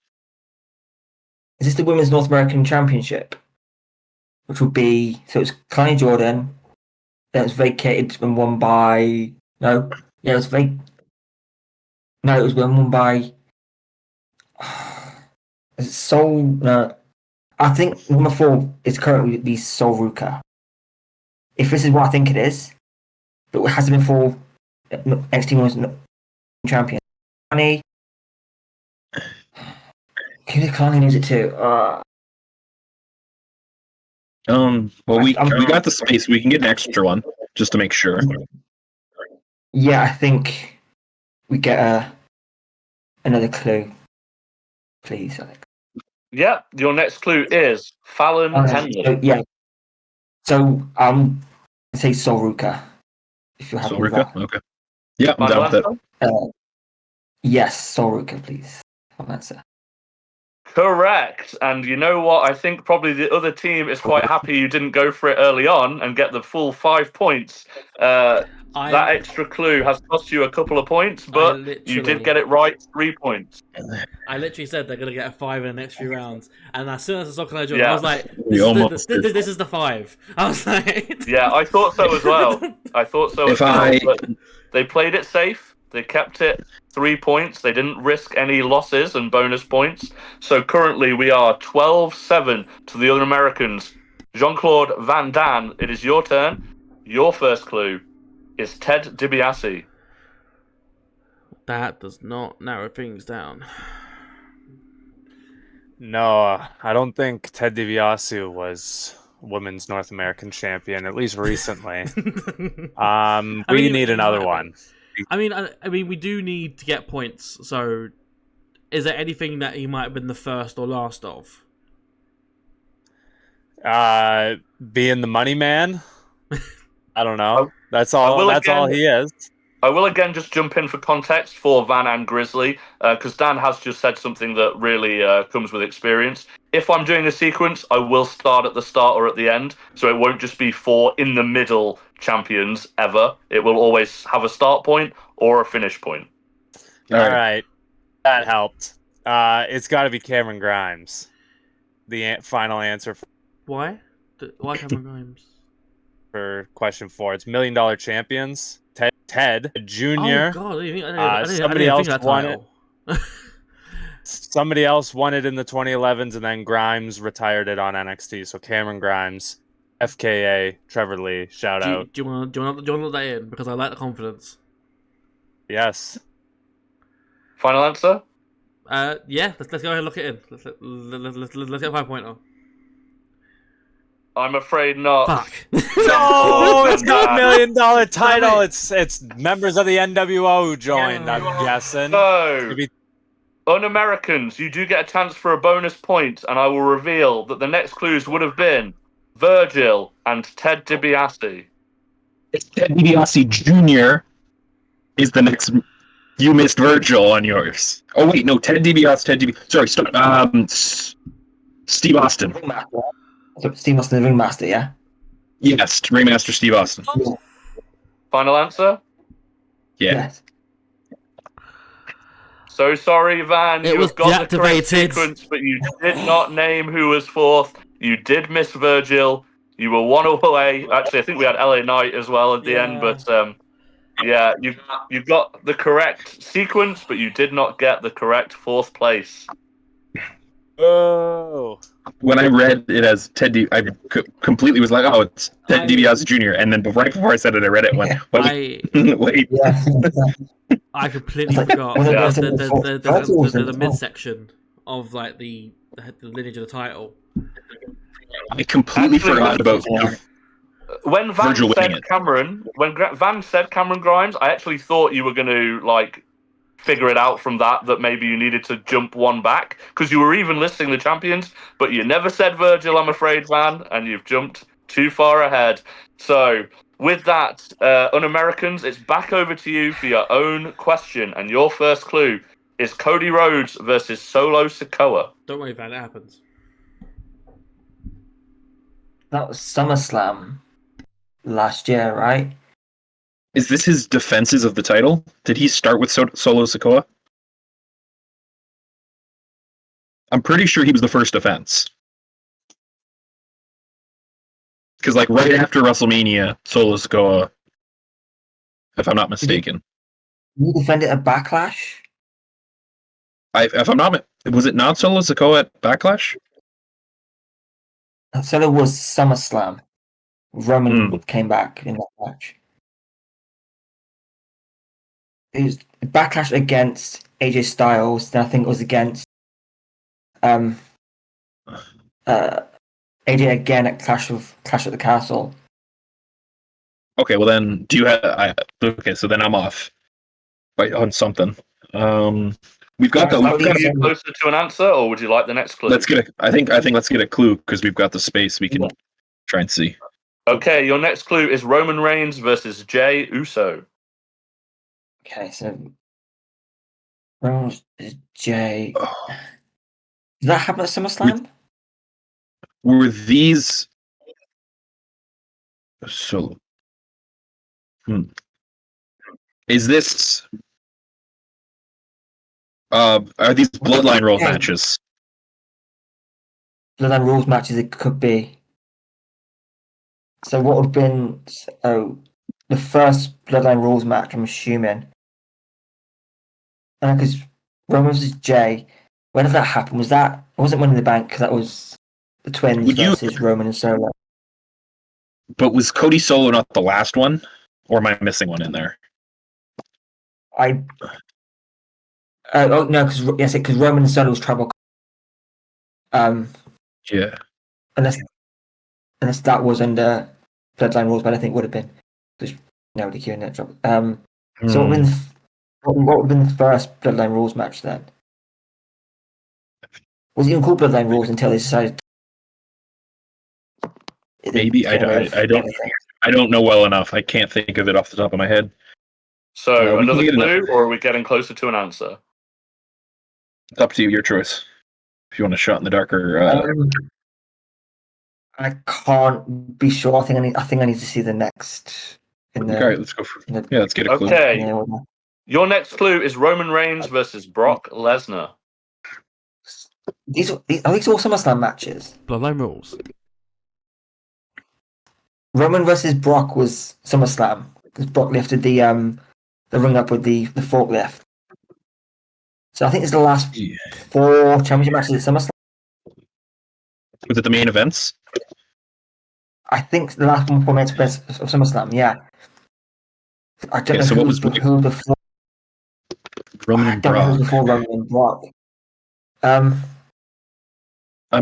Is this the Women's North American Championship? Which would be... So it's Kalani Jordan, then it's vacated and won by... No. Yeah, it was No, it was won by... Is it Sol... No. I think number 4 is currently the Sol Ruka. If this is what I think it is, but it hasn't been for NXT Women's Champion. Kalani... Kalani knows it too. We got the space. We can get an extra one just to make sure. Yeah, I think we get another clue, please, Alex. Yeah, your next clue is Fallon Henley. So, yeah. So say Soruka, if you're happy with Solrica? that. Okay. Yeah, I'm Final down with that. answer? Yes, Soruka, please. Final answer. Correct. And you know what? I think probably the other team is quite happy you didn't go for it early on and get the full 5 points. That extra clue has cost you a couple of points, but you did get it right, 3 points. I literally said they're going to get a 5 in the next few rounds. And as soon as I saw Connor Jordan, Yeah. I was like, We almost did. this is the 5. I was like... Yeah, I thought so as well. But they played it safe. They kept it 3 points. They didn't risk any losses and bonus points. So currently we are 12-7 to the other Americans. Jean-Claude Van Damme, it is your turn. Your first clue is Ted DiBiase. That does not narrow things down. No, I don't think Ted DiBiase was Women's North American champion, at least recently. We need another one. I mean, we do need to get points. So, is there anything that he might have been the first or last of? Being the money man. I don't know. That's all. That's all he is. I will again just jump in for context for Van and Grizzly, because Dan has just said something that really comes with experience. If I'm doing a sequence, I will start at the start or at the end, so it won't just be 4 in the middle champions ever. It will always have a start point or a finish point. All right. That helped. It's got to be Cameron Grimes. The final answer Why? Why Cameron Grimes? For question 4. It's $1 Million Champions. Ted Jr. Oh God! I didn't Somebody think else that won it. title. Somebody else won it in the 2011s, and then Grimes retired it on NXT. So Cameron Grimes, FKA, Trevor Lee, shout out. Do you want to look that in, because I like the confidence. Yes. Final answer? Yeah. Let's go ahead and look it in. Let's get a 5-pointer. I'm afraid not. Fuck. No, it's not $1 Million title. It's members of the NWO who joined. I'm guessing. So, Un-Americans, you do get a chance for a bonus point, and I will reveal that the next clues would have been Virgil and Ted DiBiase. It's Ted DiBiase Jr. is the next. You missed Virgil on yours. Oh wait, no, Ted DiBiase. Sorry, Steve Austin. Steve Austin, the Ringmaster, yeah? Yes, Ringmaster Steve Austin. Final answer? Yeah. Yes. So sorry, Van. It You was have got the correct deactivated. sequence, but you did not name who was 4th. You did miss Virgil. You were 1 away. Actually, I think we had LA Knight as well at the end, but yeah, you got the correct sequence, but you did not get the correct 4th place. Oh. When I read it as Ted I completely was like, oh, it's Ted DiBiase Jr. And then right before I said it, I read it and went, wait. Yeah. I completely Like, forgot. yeah. There's a midsection of like the lineage of the title. I completely forgot about When Van Virgil winning said it. Cameron, Van said Cameron Grimes, I actually thought you were going to like figure it out from that maybe you needed to jump one back, because you were even listing the champions, but you never said Virgil, I'm afraid, Van, and you've jumped too far ahead. So with that, Un-Americans, it's back over to you for your own question, and your first clue is Cody Rhodes versus Solo Sikoa. Don't worry, Van, it happens. That was SummerSlam last year, right? Is this his defenses of the title? Did he start with Solo Sikoa? I'm pretty sure he was the first defense. Because, like, right after WrestleMania, Solo Sikoa, if I'm not mistaken. You defended a Backlash? If I'm not, was it not Solo Sikoa at Backlash? Solo was SummerSlam. Roman came back in that match. It was Backlash against AJ Styles. Then I think it was against AJ again at Clash at the Castle. Okay, well then, do you have? Okay, so then I'm off. on something. We've got the. Are you closer to an answer, or would you like the next clue? Let's get a. I think let's get a clue because we've got the space. We can try and see. Okay, your next clue is Roman Reigns versus Jey Uso. Okay, so Roman's Jey. Did that happen at SummerSlam? Were these so? Is this? Are these bloodline rules matches? Bloodline rules matches. It could be. So what would have been the first bloodline rules match? I'm assuming. Because Roman versus Jey. When did that happen? Was that? It wasn't Money in the Bank because that was the Twins versus Roman and Solo. But was Cody Solo not the last one, or am I missing one in there? No, because Roman and Solo was tribal. Yeah. Unless that was under Bloodline rules, but I think it would have been. There's nobody queuing that job. So what would have been the first Bloodline rules match then? Was it even called Bloodline rules until they decided? Maybe I don't know well enough. I can't think of it off the top of my head. So another clue, or are we getting closer to an answer? It's up to you, your choice. If you want a shot in the dark or I can't be sure. I think I need to see the next. All right, let's go for let's get a clue. Okay. Your next clue is Roman Reigns versus Brock Lesnar. Are these all SummerSlam matches? Bloodline rules. Roman versus Brock was SummerSlam because Brock lifted the ring up with the forklift. So I think it's the last 4 championship matches at SummerSlam. Was it the main events? I think the last 4 main events of SummerSlam. Yeah. I don't know who was before. Roman and Brock. I don't know who was before Roman and Brock. I'm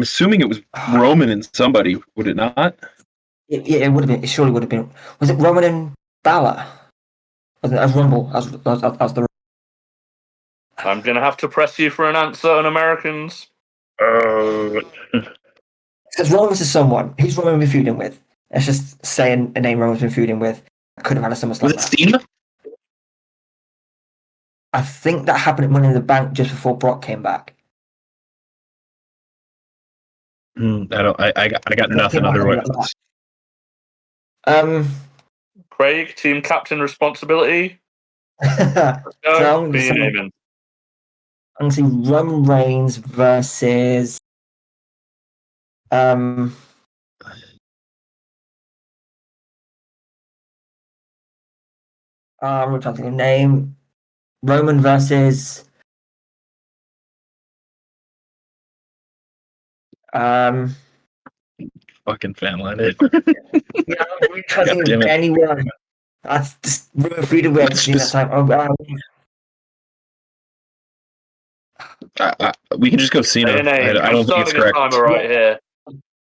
assuming it was Roman and somebody. Would it not? It would have been. It surely would have been. Was it Roman and Balor? As Rumble, as the. I'm going to have to press you for an answer on Americans. Because Roman's is someone. Who's Roman been feuding with? Let's just say a name Roman's been feuding with. Could have had a SummerSlam. Was it Cena? I think that happened at Money in the Bank just before Brock came back. I got nothing otherwise. Craig, team captain responsibility. So be naming. I'm going to see Roman Reigns versus. I'm trying to think of a name. Roman versus. Fucking fan Landon. Yeah, I'm trying to think of anyone. That's just Roman feuded with that time. We can just go Cena. I don't think it's correct. Timer right here.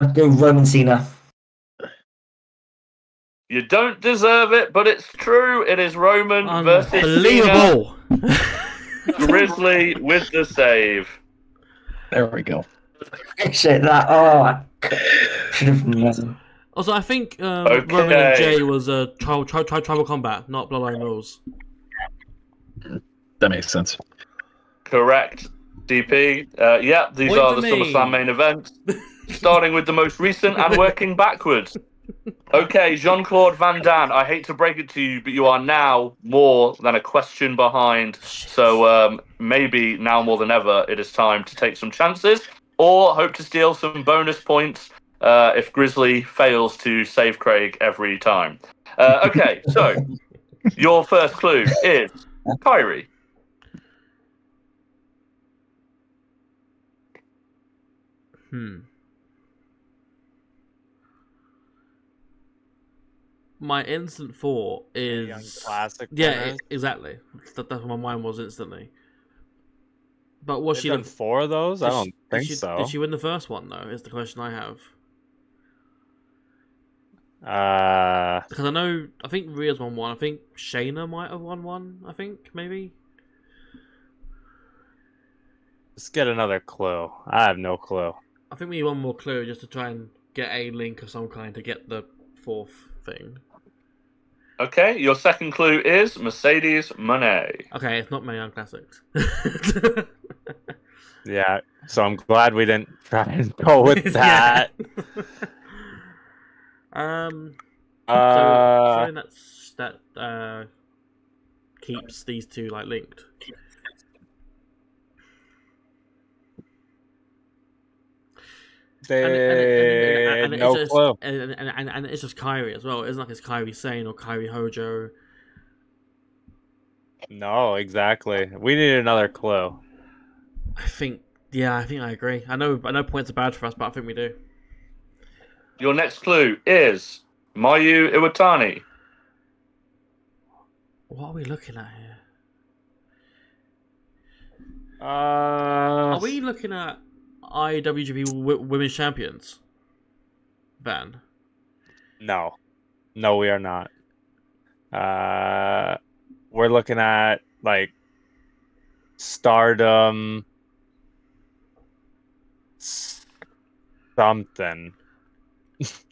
Let's go Roman Cena. You don't deserve it, but it's true. It is Roman versus Unbelievable. Grizzly with the save. There we go. Appreciate that. Oh, I should have known. Also, I think Roman and Jey was tribal combat, not bloodline rules. That makes sense. Correct. DP. Yeah, these Point are to the me. SummerSlam main events. Starting with the most recent and working backwards. Okay, Jean-Claude Van Damme, I hate to break it to you, but you are now more than a question behind. So maybe now more than ever, it is time to take some chances or hope to steal some bonus points if Grizzly fails to save Craig every time. Okay, so your first clue is Kyrie. My instant thought is Young classic. Exactly. That's what my mind was instantly. But was she done 4 of those? I don't think so. Did she win the first one though? Is the question I have. Because I think Rhea's won one. I think Shayna might have won one. I think maybe. Let's get another clue. I have no clue. I think we need one more clue just to try and get a link of some kind to get the fourth thing. Okay, your second clue is Mercedes Moné. Okay, it's not Mae Young Classics. Yeah, so I'm glad we didn't try and go with that. So showing that keeps these two like linked. No clue. And it's just Kairi as well. It isn't like it's Kairi Sane or Kairi Hojo. No, exactly. We need another clue. I think I agree. I know points are bad for us, but I think we do. Your next clue is Mayu Iwatani. What are we looking at here? Are Are we looking at IWGP Women's Champions? Van? No, we are not. We're looking at like Stardom something.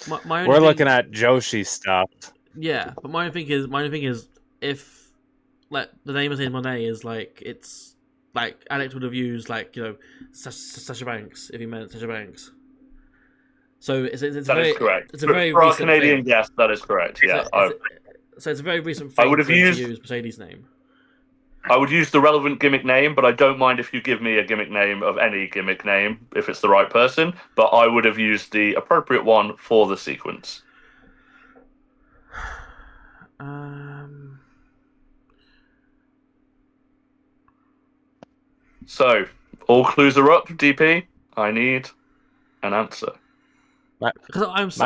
We're looking at Joshi stuff. Yeah, but my thing is if like the name of Monet is like it's like Alex would have used like Sasha Banks if he meant Sasha Banks. So it's That very, is correct. It's a very for our recent Canadian thing. guest, that is correct. Yeah, So it's a very recent thing. I would have used Mercedes' name. I would use the relevant gimmick name, but I don't mind if you give me a gimmick name of any gimmick name if it's the right person. But I would have used the appropriate one for the sequence. So, all clues are up, DP. I need an answer. My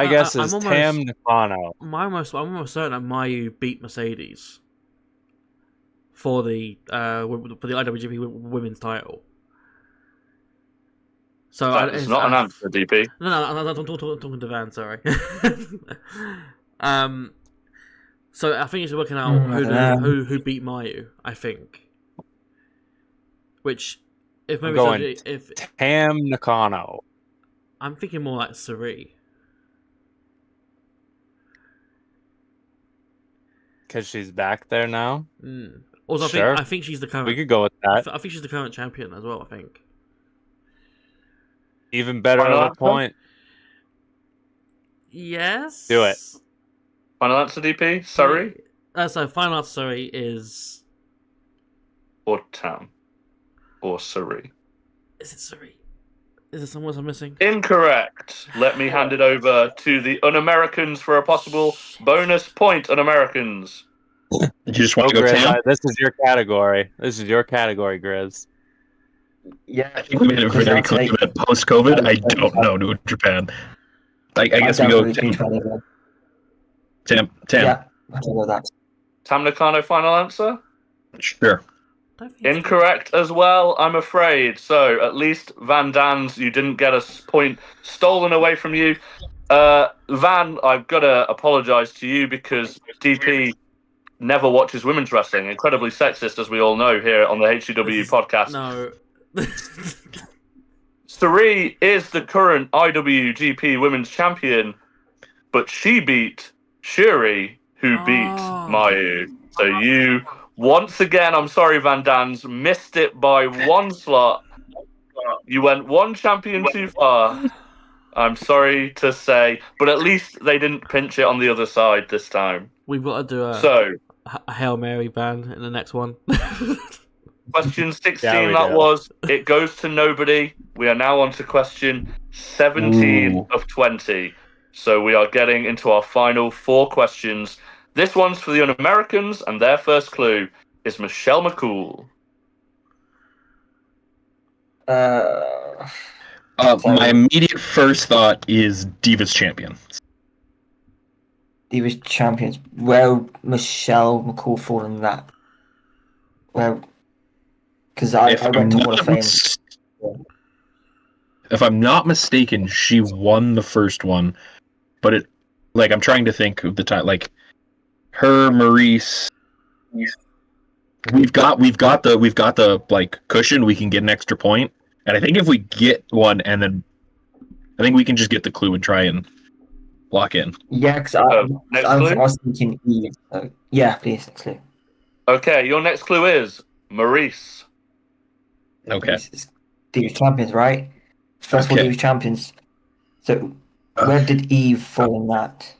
guess is Tam Nakano. I'm almost certain that Mayu beat Mercedes for the IWGP Women's title. So That is not an answer, DP. No, I'm talking to Van. Sorry. So I think it's working out who beat Mayu. I think. Which, if maybe if Tam Nakano. I'm thinking more like Sari. Because she's back there now. Also, Sure. I think she's the current. We could go with that. I think she's the current champion as well. I think. Even better of a point. Yes. Do it. Final answer, DP. Sorry. So final answer, sorry, is Or Tam. Or Sari. Is it Sari? Is there someone I'm missing? Incorrect. Let me hand it over to the Un-Americans for a possible bonus point, Un-Americans. Did you just want to go Grizz, Tam? this is your category. This is your category, Grizz. Yeah, I think we made it very clear that post-COVID, I don't know New Japan. I guess we go Tam. Yeah, I don't know that. Tam Nakano, final answer? Sure. Incorrect as well, I'm afraid. So, at least Van Dans, you didn't get a point stolen away from you. Van, I've got to apologise to you because DP never watches women's wrestling. Incredibly sexist, as we all know here on the HCW podcast. No. Sari is the current IWGP Women's Champion, but she beat Shuri, who beat Mayu. So you, once again, I'm sorry, Van Dans, missed it by one slot. You went one champion too far. I'm sorry to say, but at least they didn't pinch it on the other side this time. We've got to do a Hail Mary ban in the next one. Question 16, was. It goes to nobody. We are now on to question 17 of 20. So we are getting into our final 4 questions. This one's for the Un-Americans, and their first clue is Michelle McCool. My immediate first thought is Divas Champion. Divas Champions. Where Michelle McCool fall in that? Well, because I went to Hall of Fame. If I'm not mistaken, she won the first one, but I'm trying to think of the time. Like, her, Maurice. We've got the like cushion. We can get an extra point, and I think if we get one, and then I think we can just get the clue and try and lock in. Yeah, because next I clue? was thinking Eve. So, yeah, please, next clue. Okay, your next clue is Maurice. Okay. It's Divas Champions, right? First of all, Okay. Divas Champions. So, where did Eve fall in that?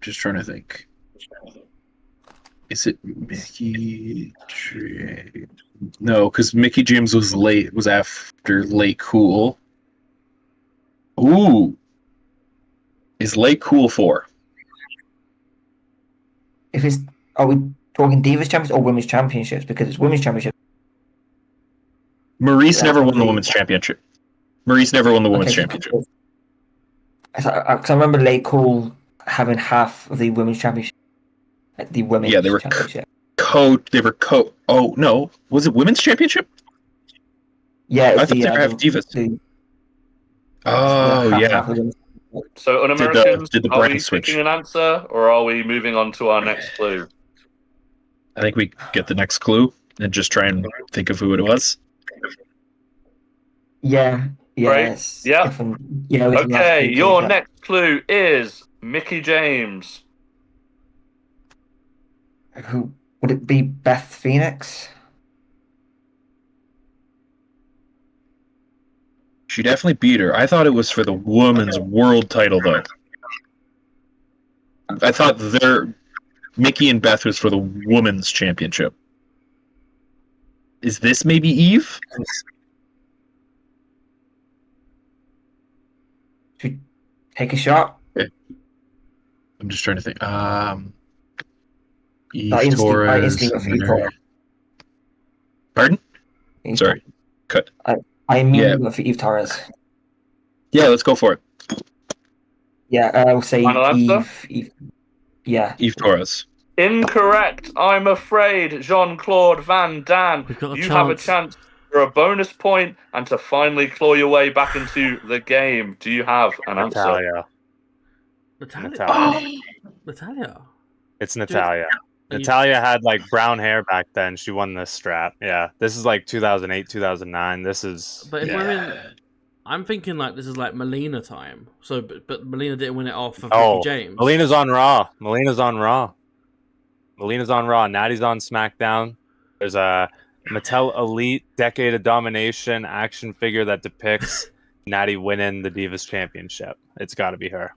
Just trying to think. Is it Mickey James? No, because Mickey James was late. Was after Late Cool. Ooh, is Late Cool 4? If it's, are we talking Divas Champions or Women's Championships? Because it's Women's Championship. Maurice Yeah, never won the the- women's championship. Maurice never won the women's championship. Because I remember Late Cool having half of the Women's Championship. The Women's Yeah, they were Championship. Oh no, was it women's championship? Yeah, I it's thought the, they have divas. Oh half yeah. of the women's- So, Un-Americans, did the are we brand switch? picking an answer, or are we moving on to our next clue? I think we get the next clue and just try and think of who it was. Yeah. Right? Yes. Yeah. It's the last Okay, clue, your please, next clue is Mickey James. Who would it be? Beth Phoenix? She definitely beat her. I thought it was for the women's world title though. I thought Mickey and Beth was for the women's championship. Is this maybe Eve? Should we take a shot? I'm just trying to think. Eve I Torres. instantly went for Eve Torres. Pardon? Sorry. Cut. I immediately went for Eve Torres. Yeah, let's go for it. Yeah, I'll say Final answer? Eve. Yeah. Eve Torres. Incorrect. I'm afraid, Jean-Claude Van Damme. We've got a You have a chance. chance for a bonus point and to finally claw your way back into the game. Do you have an answer? Natalia. Natalia. Natalia. It's Natalia. Are you- Natalia had like brown hair back then. She won this strap. Yeah, this is like 2008, 2009. This is. But if yeah. women, I'm thinking like this is like Melina time. So, but Melina didn't win it off for Mickey James. Melina's on Raw. Melina's on Raw. Natty's on SmackDown. There's a Mattel Elite Decade of Domination action figure that depicts Natty winning the Divas Championship. It's got to be her.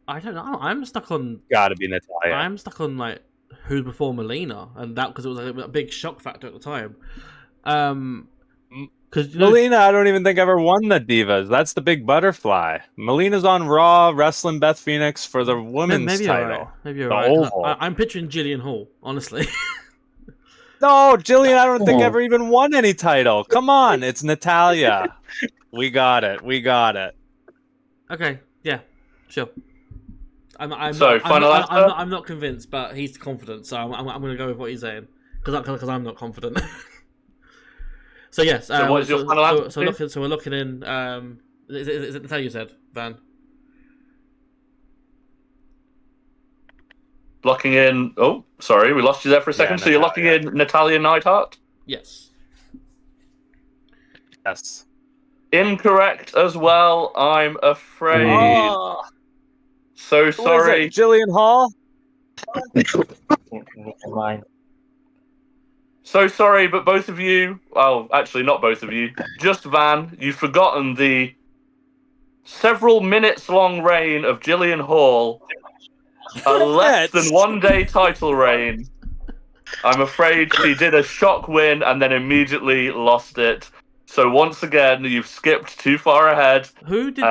I don't know. I'm stuck on. Got to be Natalia. I'm stuck on like who's before Melina, and that because it was like a big shock factor at the time. Because Melina, I don't even think ever won the Divas. That's the big butterfly. Melina's on Raw wrestling Beth Phoenix for the women's maybe title. you're right. Maybe you're The right. 'Cause Oval. I'm picturing Jillian Hall, honestly. No, Jillian, I don't think ever even won any title. Come on, it's Natalia. We got it. Okay, yeah, sure. I'm not convinced, but he's confident, so I'm going to go with what he's saying because I'm not confident. So yes. So what is your final answer? So we're looking in. Is it Natalia you said, Van? Locking in. Oh, sorry, we lost you there for a second. Yeah, So you're locking in Natalia Neidhart? Yes. Yes. Incorrect as well, I'm afraid. Oh, So who is sorry. it? Jillian Hall? Mine. So sorry, but both of you, well, actually not both of you, just Van, you've forgotten the several minutes long reign of Jillian Hall, a less than 1 day title reign. I'm afraid she did a shock win and then immediately lost it. So once again, you've skipped too far ahead. Who did?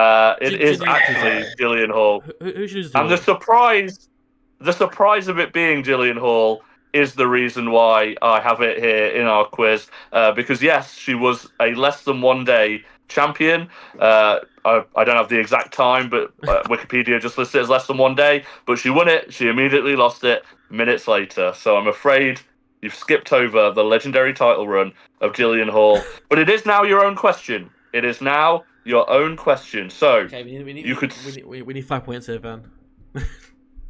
It is actually Jillian Hall. Who should And the surprise of it being Jillian Hall is the reason why I have it here in our quiz. Because yes, she was a less than 1 day champion. I don't have the exact time, but Wikipedia just lists it as less than 1 day. But she won it. She immediately lost it minutes later. So I'm afraid you've skipped over the legendary title run of Jillian Hall. But it is now your own question. It is now your own question. So Okay, you could. we need 5 points here, Van.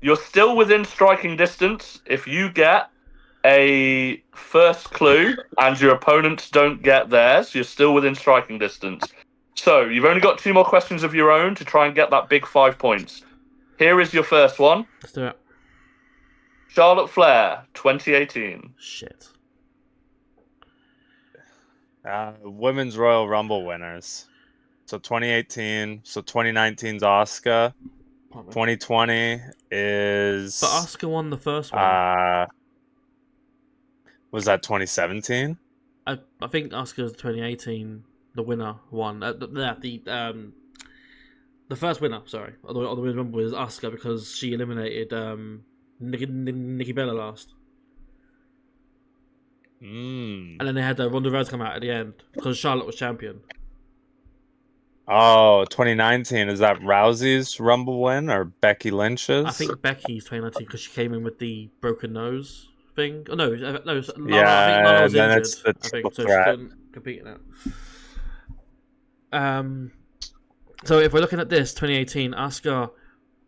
You're still within striking distance. If you get a first clue and your opponents don't get theirs, you're still within striking distance. So you've only got 2 more questions of your own to try and get that big 5 points. Here is your first one. Let's do it. Charlotte Flair, 2018. Shit. Women's Royal Rumble winners. So 2018. So 2019's Asuka. 2020 is. But Asuka won the first one. Was that 2017? I think Asuka's 2018. The winner won. The first winner. Sorry, of the Women's Rumble is Asuka because she eliminated Nikki Bella last. And then they had Ronda Rousey come out at the end because Charlotte was champion. Oh, 2019. Is that Rousey's Rumble win or Becky Lynch's? I think Becky's 2019 because she came in with the broken nose thing. Oh, no, Yeah, I think Lana was then injured. it's the I think triple so. She threat. couldn't compete in it. So if we're looking at this, 2018, Asuka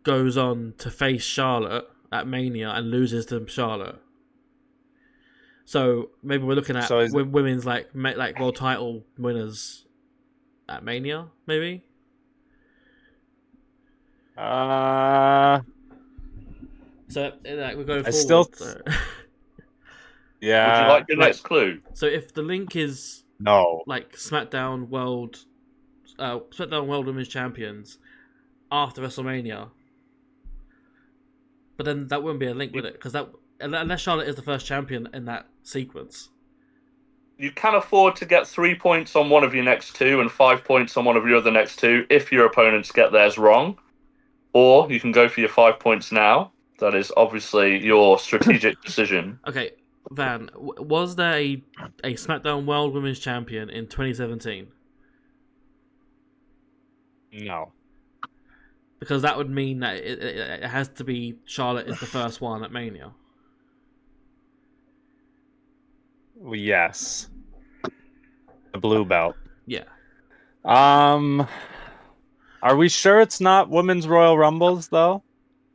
goes on to face Charlotte at Mania and loses to Charlotte. So maybe we're looking at women's like world title winners at Mania, maybe. So we're going forward. Yeah. Would you like your next clue? So if the link is No. like SmackDown World Women's Champions after WrestleMania, but then that wouldn't be a link, would it? Because that unless Charlotte is the first champion in that sequence. You can afford to get 3 points on one of your next 2 and 5 points on one of your other next 2 if your opponents get theirs wrong. Or you can go for your 5 points now. That is obviously your strategic decision. Okay, Van, was there a SmackDown World Women's Champion in 2017? No. Because that would mean that it has to be Charlotte is the first one at Mania. Well, yes. The blue belt. Yeah. Are we sure it's not Women's Royal Rumbles though?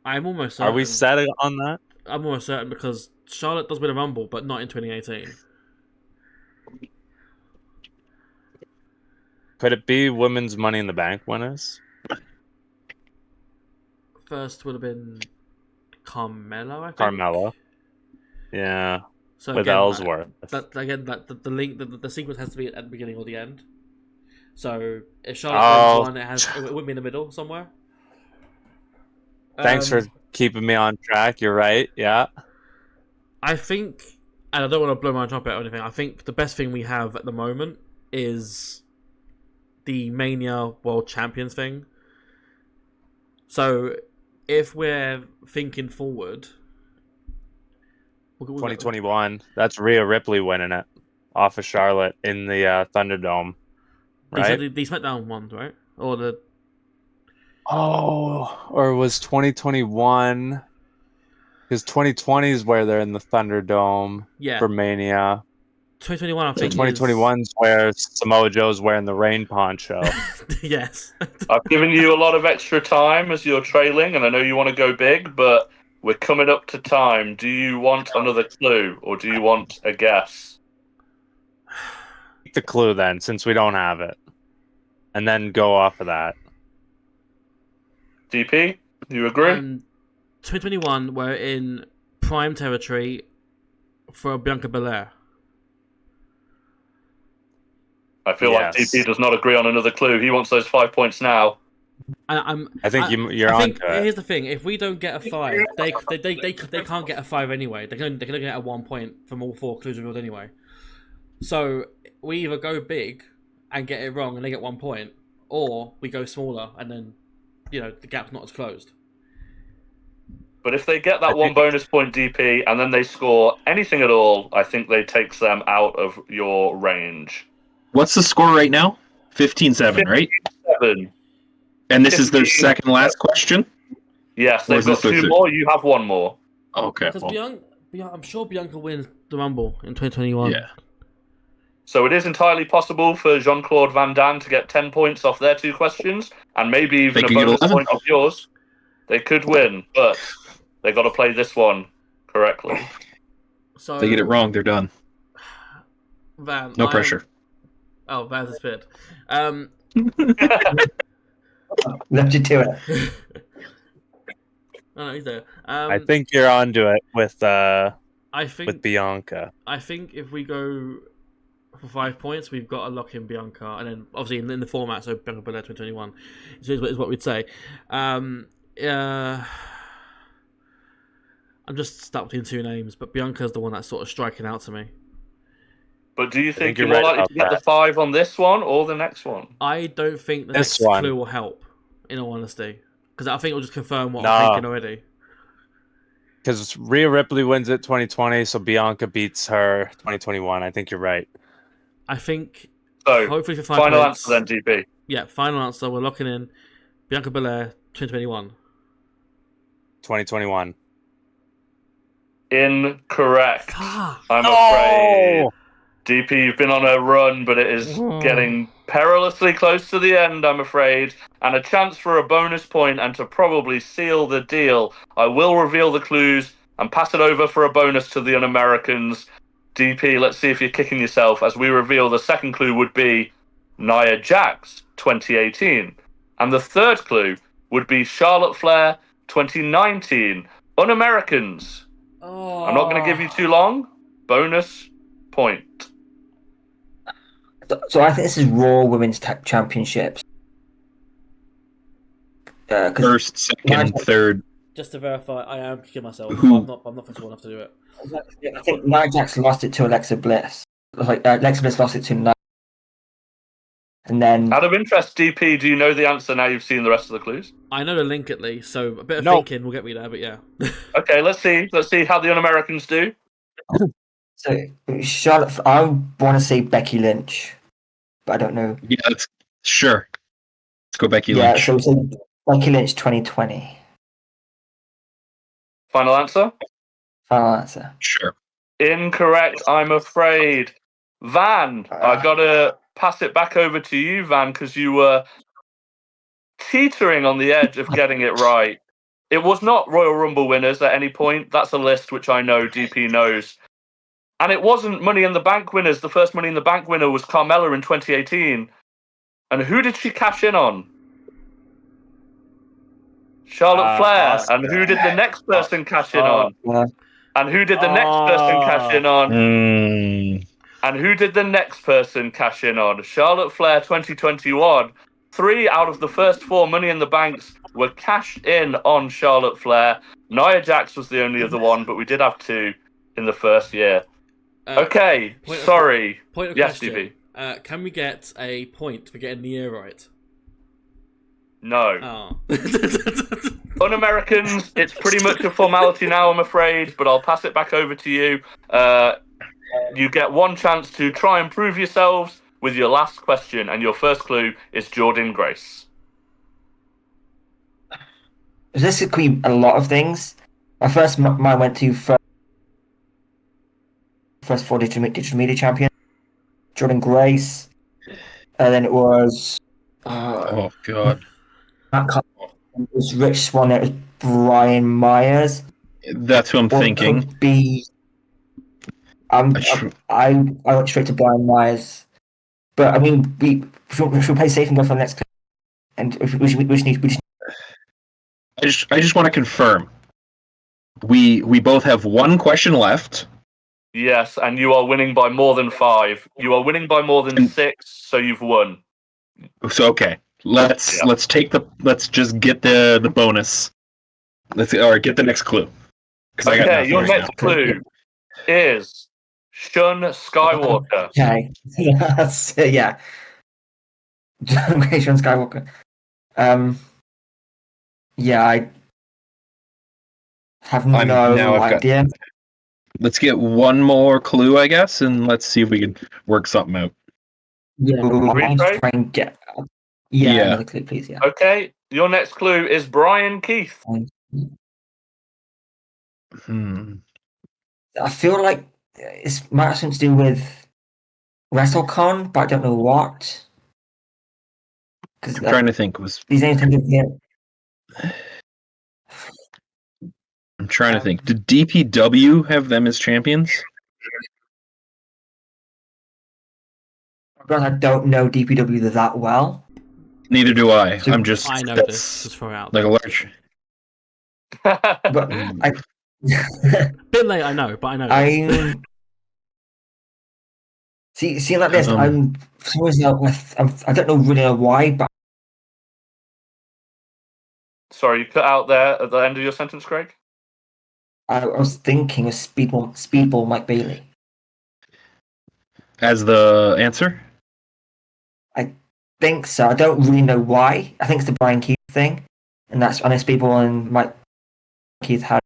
I'm almost certain. Are we set on that? I'm almost certain because Charlotte does win a Rumble, but not in 2018. Could it be Women's Money in the Bank winners? First would have been Carmella, I think. Carmella. Yeah. So with again, Ellsworth. The link, the sequence has to be at the beginning or the end. So if Charlotte wins one, it would be in the middle somewhere. Thanks for keeping me on track. You're right. Yeah. I think, and I don't want to blow my trumpet or anything, I think the best thing we have at the moment is the Mania World Champions thing. So if we're thinking forward, 2021. That's Rhea Ripley winning it off of Charlotte in the Thunderdome. Right? The SmackDown ones, right? Or the... Oh, or was 2021... Because 2020 is where they're in the Thunderdome for Mania. 2021, I think. 2021's where Samoa Joe's wearing the rain poncho. Yes. I've given you a lot of extra time as you're trailing, and I know you want to go big, but we're coming up to time. Do you want another clue, or do you want a guess? The clue then, since we don't have it. And then go off of that. DP, you agree? 2021, we're in prime territory for Bianca Belair. I feel like DP does not agree on another clue. He wants those 5 points now. I think you're on to it. Here's the thing: if we don't get a 5, they can't get a 5 anyway. They can get a 1 point from all 4 clues revealed anyway. So we either go big and get it wrong and they get 1 point, or we go smaller and then the gap's not as closed. But if they get that 1 bonus point, DP, and then they score anything at all, I think they takes them out of your range. What's the score right now? 15-7, right? 15-7. And this is their second last question? Yes, they've got 2 more. You have 1 more. Okay. Because I'm sure Bianca wins the Rumble in 2021. Yeah. So it is entirely possible for Jean-Claude Van Damme to get 10 points off their 2 questions, and maybe even They a could get bonus 11. point off yours. They could win, but they got to play this one correctly. So If they get it wrong, they're done. Van, No pressure. Oh, Van's disappeared. Left you to it. No, he's there. I think you're onto it with I think with Bianca. I think if we go for 5 points, we've got to lock in Bianca, and then obviously in the format, so Bianca Belair 2021 is what we'd say. I'm just stuck between 2 names, but Bianca's the one that's sort of striking out to me. But do you think you're you're more right likely to get about the 5 on this one or the next one? I don't think the This next one. clue will help, in all honesty, because I think it'll just confirm what No. I'm thinking already. Because Rhea Ripley wins it 2020, so Bianca beats her 2021. I think you're right. I think So, hopefully for 5 final points. answer then, DP. Yeah, final answer. We're locking in Bianca Belair 2021. 2021. Incorrect. Fuck. I'm afraid. Oh! DP, you've been on a run, but it is getting perilously close to the end, I'm afraid. And a chance for a bonus point and to probably seal the deal. I will reveal the clues and pass it over for a bonus to the Un-Americans. DP, let's see if you're kicking yourself as we reveal the second clue would be Nia Jax 2018. And the third clue would be Charlotte Flair 2019. Un-Americans. Oh. I'm not going to give you too long. Bonus point. So I think this is Raw Women's Championships. 'Cause First, second, third. Just to verify, I am kicking myself. Who? I'm not flexible enough to do it. I think Nia Jax lost it to Alexa Bliss. Alexa Bliss lost it to Nia. And then Out of interest, DP, do you know the answer now you've seen the rest of the clues? I know the link at least, so a bit of No. thinking will get me there. But yeah, Okay, let's see. Let's see how the Un-Americans do. so Charlotte. I want to say Becky Lynch, but I don't know. Yeah, that's sure. Let's go Becky Yeah, Lynch. so Becky Lynch 2020. Final answer? Final answer. Sure. Incorrect, I'm afraid. Van, I gotta pass it back over to you, Van, because you were teetering on the edge of getting it right. It was not Royal Rumble winners at any point. That's a list which I know DP knows. And it wasn't Money in the Bank winners. The first Money in the Bank winner was Carmella in 2018. And who did she cash in on? Charlotte Flair. Asuka. And who did the next person cash in on? Yeah. And who did the next person cash in on? Mm. And who did the next person cash in on? Charlotte Flair 2021. 3 out of the first 4 Money in the Banks were cashed in on Charlotte Flair. Nia Jax was the only other one, but we did have 2 in the first year. Okay, sorry. Point of Yes, question. DP. Can we get a point for getting the year right? No. Oh. Un-Americans, it's pretty much a formality now, I'm afraid, but I'll pass it back over to you. You get one chance to try and prove yourselves with your last question, and your first clue is Jordan Grace. This could be a lot of things. My first mind went to first 4 digital media champion, Jordan Grace, and then it was Oh God. it was Rich Swann. It was Brian Myers. That's who I'm Or it thinking. could be. I went straight to Brian Myers, but I mean we should play safe and go for the next clip. And we just need. I just want to confirm. We both have one question left. Yes, and you are winning by more than 5. You are winning by more than 6, so you've won. So okay, let's just get the bonus. Or get the next clue. 'Cause I got Okay, nothing your right next now. clue is Shun Skywalker. Okay. Yeah. Grace Skywalker. Yeah, I have Now no I've got- idea. Let's get one more clue, I guess, and let's see if we can work something out. Yeah, I'll Retry? try and get. Yeah. Another clue, please. Yeah. Okay, your next clue is Brian Keith. Hmm. I feel like it might have something to do with WrestleCon, but I don't know what. I'm trying to think. These names tend to get. I'm trying to think. Did DPW have them as champions? I don't know DPW that well. Neither do I. So I'm just. I know that's this. Just throw it out. like a large. But I. Bit late, I know, but I know. This. I'm. See, like this, I'm. For some reason, I don't know really know why, but Sorry, you cut out there at the end of your sentence, Craig. I was thinking of Speedball Mike Bailey. As the answer? I think so. I don't really know why. I think it's the Brian Keith thing, and that's on Speedball and Mike Keith had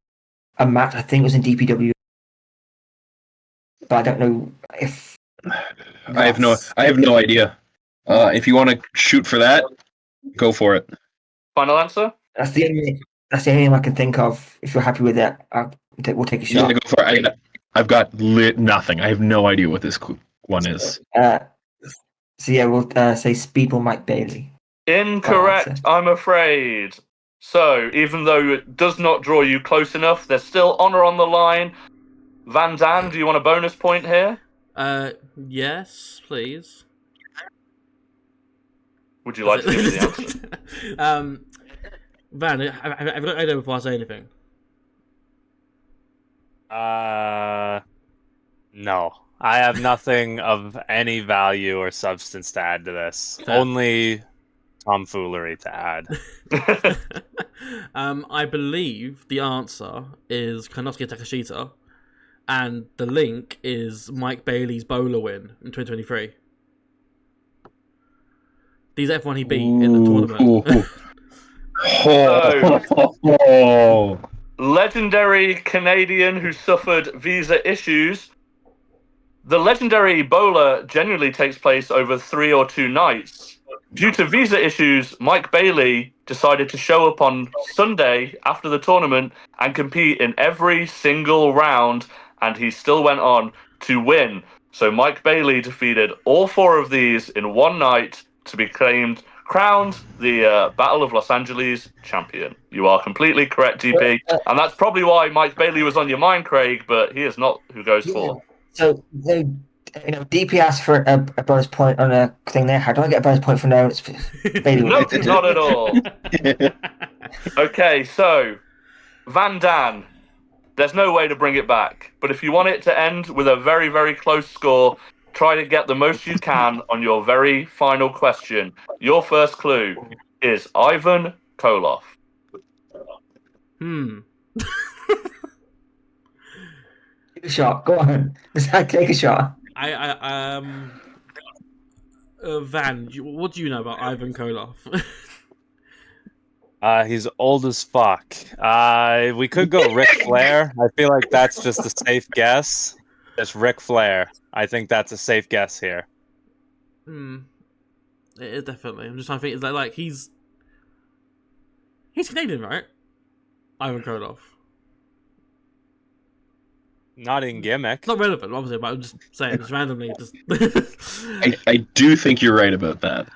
a match. I think it was in DPW, but I don't know if. I have no idea. If you want to shoot for that, go for it. Final answer? That's the only name I can think of. If you're happy with it, we'll take a shot. Yeah, go for it. I've got nothing. I have no idea what this one is. So yeah, we'll say Speedball Mike Bailey. Incorrect, I'm afraid. So, even though it does not draw you close enough, there's still honour on the line. Van Dam, do you want a bonus point here? Yes, please. Would you like to give me the answer? Van, have you got idea before I say anything? No. I have nothing of any value or substance to add to this. Fair. Only tomfoolery to add. I believe the answer is Konosuke Takashita, and the link is Mike Bailey's bowler win in 2023. These F1 he beat in the tournament. Oh. Legendary Canadian who suffered visa issues. The legendary bowler generally takes place over 3 or 2 nights. Due to visa issues, Mike Bailey decided to show up on Sunday after the tournament and compete in every single round, and he still went on to win. So Mike Bailey defeated all 4 of these in one night to be crowned the Battle of Los Angeles champion. You are completely correct, DP. And that's probably why Mike Bailey was on your mind, Craig, but he is not who goes for. So, DP asked for a bonus point on a thing there. How do I get a bonus point for no? It's Bailey. Nope, not at all. Okay, so, Van Dam. There's no way to bring it back. But if you want it to end with a very, very close score, try to get the most you can on your very final question. Your first clue is Ivan Koloff. Take a shot. Go on. Take a shot. Van, what do you know about Ivan Koloff? He's old as fuck. We could go Ric Flair. I feel like that's just a safe guess. Just Ric Flair. I think that's a safe guess here. It is definitely. I'm just trying to think. Is that like he's Canadian, right? Ivan Koloff. Not in gimmick. It's not relevant, obviously, but I'm just saying, just randomly. I do think you're right about that.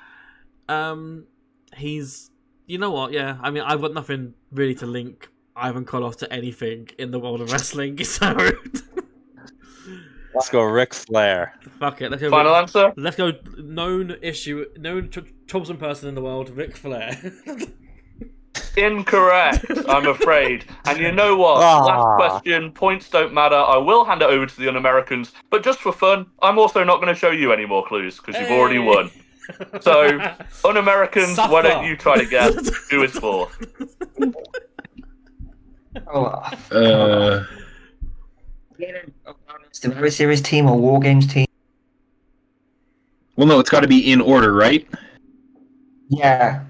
He's. You know what? Yeah, I mean, I've got nothing really to link Ivan Koloff to anything in the world of wrestling, so. Let's go Ric Flair. Fuck it. Let's go. Final answer? Let's go. Known troublesome person in the world, Ric Flair. Incorrect, I'm afraid. And you know what? Last question. Points don't matter. I will hand it over to the Un-Americans, but just for fun, I'm also not going to show you any more clues because you've already won. So, Un-Americans, why don't you try to guess who is fourth? Survivor Series team or War Games team? Well, no, it's got to be in order, right? Yeah.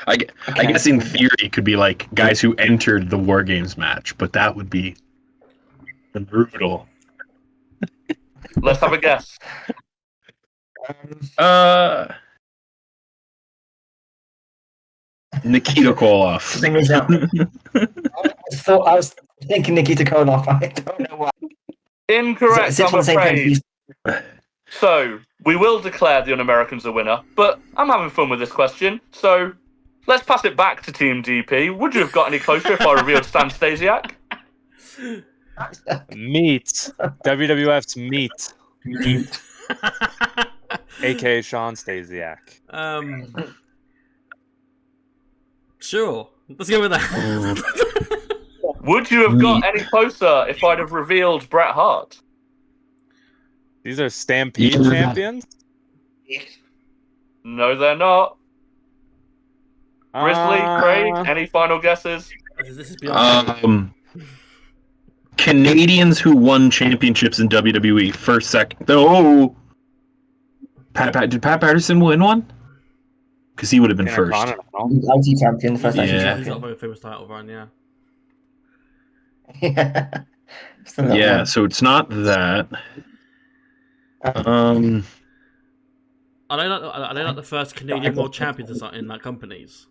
I guess in theory it could be like guys who entered the War Games match, but that would be brutal. Let's have a guess. Nikita Koloff. I was thinking Nikita Koloff. I don't know why. Incorrect, I'm afraid. So, we will declare the Un-Americans a winner, but I'm having fun with this question, so let's pass it back to Team DP. Would you have got any closer if I revealed Stan Stasiak? Meat. WWF's meat. AKA Sean Stasiak. Sure. Let's go with that. Would you have got any closer if I'd have revealed Bret Hart? These are Stampede Yeah. champions? No, they're not. Grizzly, Craig, any final guesses? This is beyond. Canadians who won championships in WWE. First, second. Oh, did Pat Patterson win one? Because he would have been first. Intercontinental. IT champion, first IT Yeah. He's got a champion. very famous title run, yeah. Yeah. Still not Yeah, one. so it's not that. Are they not the first Canadian world champions in that companies?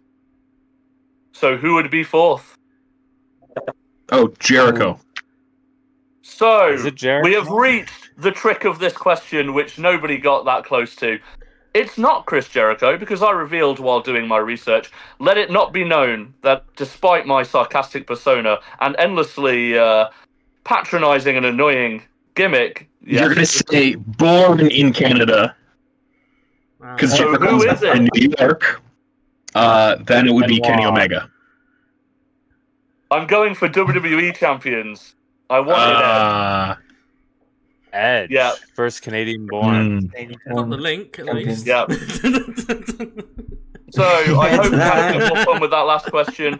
So, who would be fourth? Oh, Jericho. So, Is it Jericho? we have reached the trick of this question, which nobody got that close to. It's not Chris Jericho, because I revealed while doing my research. Let it not be known that despite my sarcastic persona and endlessly patronizing and annoying gimmick, yes, You're going to say born in Canada. Because So Jericho's who is it? in New York. Then it would be Kenny Benoit. Omega. I'm going for WWE champions. I wanted Edge. Yeah. First Canadian born. Got the link, at Champions. least. Yeah. So I hope you had a bit more fun with that last question.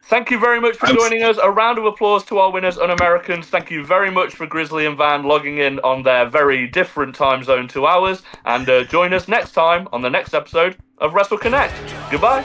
Thank you very much for joining us. A round of applause to our winners, Un-Americans. Thank you very much for Grizzly and Van logging in on their very different time zone to ours. And join us next time on the next episode of Wrestle Connect. Goodbye.